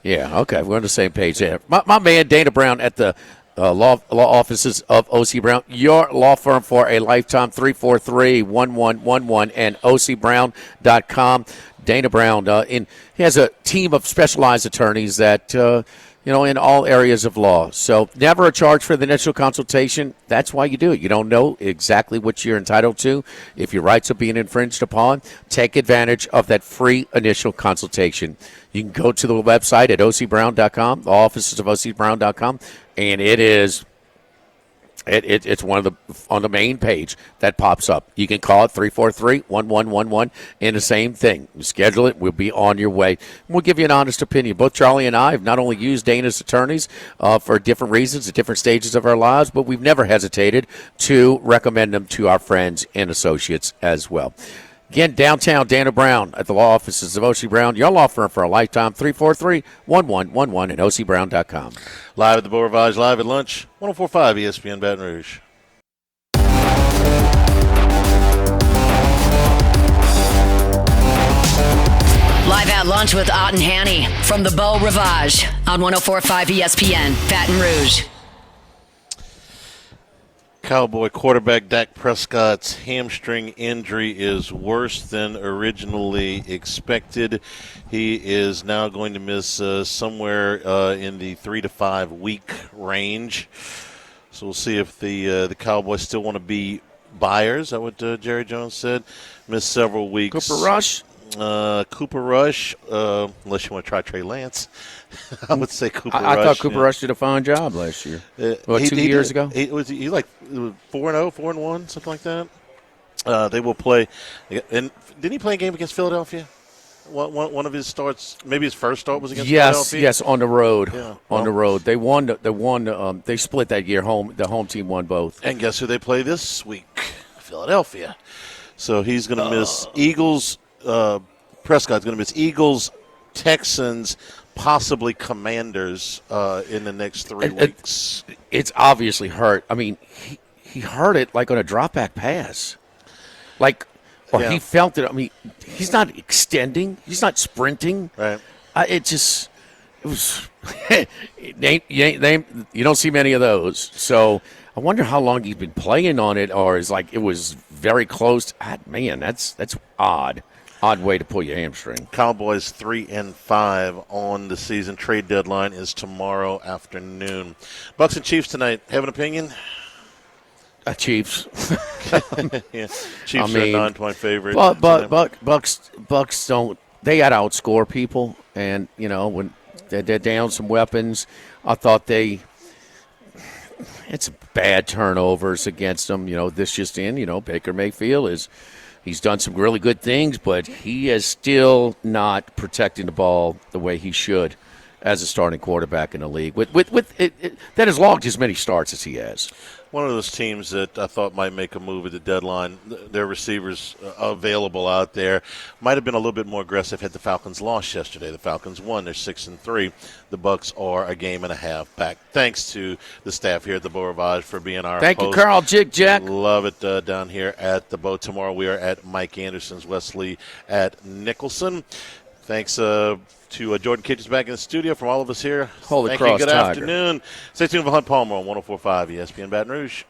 Yeah, okay. We're on the same page there. My man, Dana Brown at the law offices of O.C. Brown, your law firm for a lifetime, 343-1111 and ocbrown.com. Dana Brown, he has a team of specialized attorneys that in all areas of law. So never a charge for the initial consultation. That's why you do it. You don't know exactly what you're entitled to. If your rights are being infringed upon, take advantage of that free initial consultation. You can go to the website at ocbrown.com, the offices of ocbrown.com, and it's on the main page that pops up. You can call it 343-1111, and the same thing. You schedule it. We'll be on your way. We'll give you an honest opinion. Both Charlie and I have not only used Dana's attorneys for different reasons at different stages of our lives, but we've never hesitated to recommend them to our friends and associates as well. Again, downtown, Dana Brown at the law offices of O.C. Brown, your law firm for a lifetime, 343-1111 and ocbrown.com. Live at the Beau Rivage, live at lunch, 104.5 ESPN Baton Rouge. Live at lunch with Ott and Hanny from the Beau Rivage on 104.5 ESPN Baton Rouge. Cowboy quarterback Dak Prescott's hamstring injury is worse than originally expected. He is now going to miss somewhere in the 3 to 5 week range. So we'll see if the Cowboys still want to be buyers. Is that what Jerry Jones said? Missed several weeks. Cooper Rush? Cooper Rush, unless you want to try Trey Lance. I would say Cooper Rush. I thought Cooper Rush did a fine job last year. 2 years ago? He like 4-0, 4-1, something like that. They will play. And didn't he play a game against Philadelphia? One of his starts, maybe his first start was against Philadelphia? Yes, on the road. Yeah. On the road. They won. They split that year. The home team won both. And guess who they play this week? Philadelphia. So he's going to miss Eagles. Prescott's going to miss Eagles, Texans, possibly Commanders in the next 3 weeks. It's obviously hurt. I mean, he hurt it like on a drop-back pass. He felt it. I mean, he's not extending. He's not sprinting. Right. It was you don't see many of those. So I wonder how long he's been playing on it, or is it was very close. Man, that's odd. Odd way to pull your hamstring. Cowboys 3-5 on the season. Trade deadline is tomorrow afternoon. Bucks and Chiefs tonight. Have an opinion? Chiefs. Yeah. Chiefs are a 9-point favorite. Bucks don't. They got to outscore people, and when they're down some weapons, I thought it's bad turnovers against them. This just in. Baker Mayfield he's done some really good things, but he is still not protecting the ball the way he should as a starting quarterback in the league. That has logged as many starts as he has. One of those teams that I thought might make a move at the deadline, their receivers available out there, might have been a little bit more aggressive had the Falcons lost yesterday. The Falcons won. They're 6-3. The Bucks are a game and a half back. Thanks to the staff here at the Beau Rivage for being our Thank host. you, Carl Jig Jack. Love it down here at the Beau. Tomorrow we are at Mike Anderson's, Wesley at Nicholson. Thanks to Jordan Kitchens back in the studio. From all of us here, Holy thank Cross you. Good Tiger. afternoon. Stay tuned for Hunt Palmer on 104.5 ESPN Baton Rouge.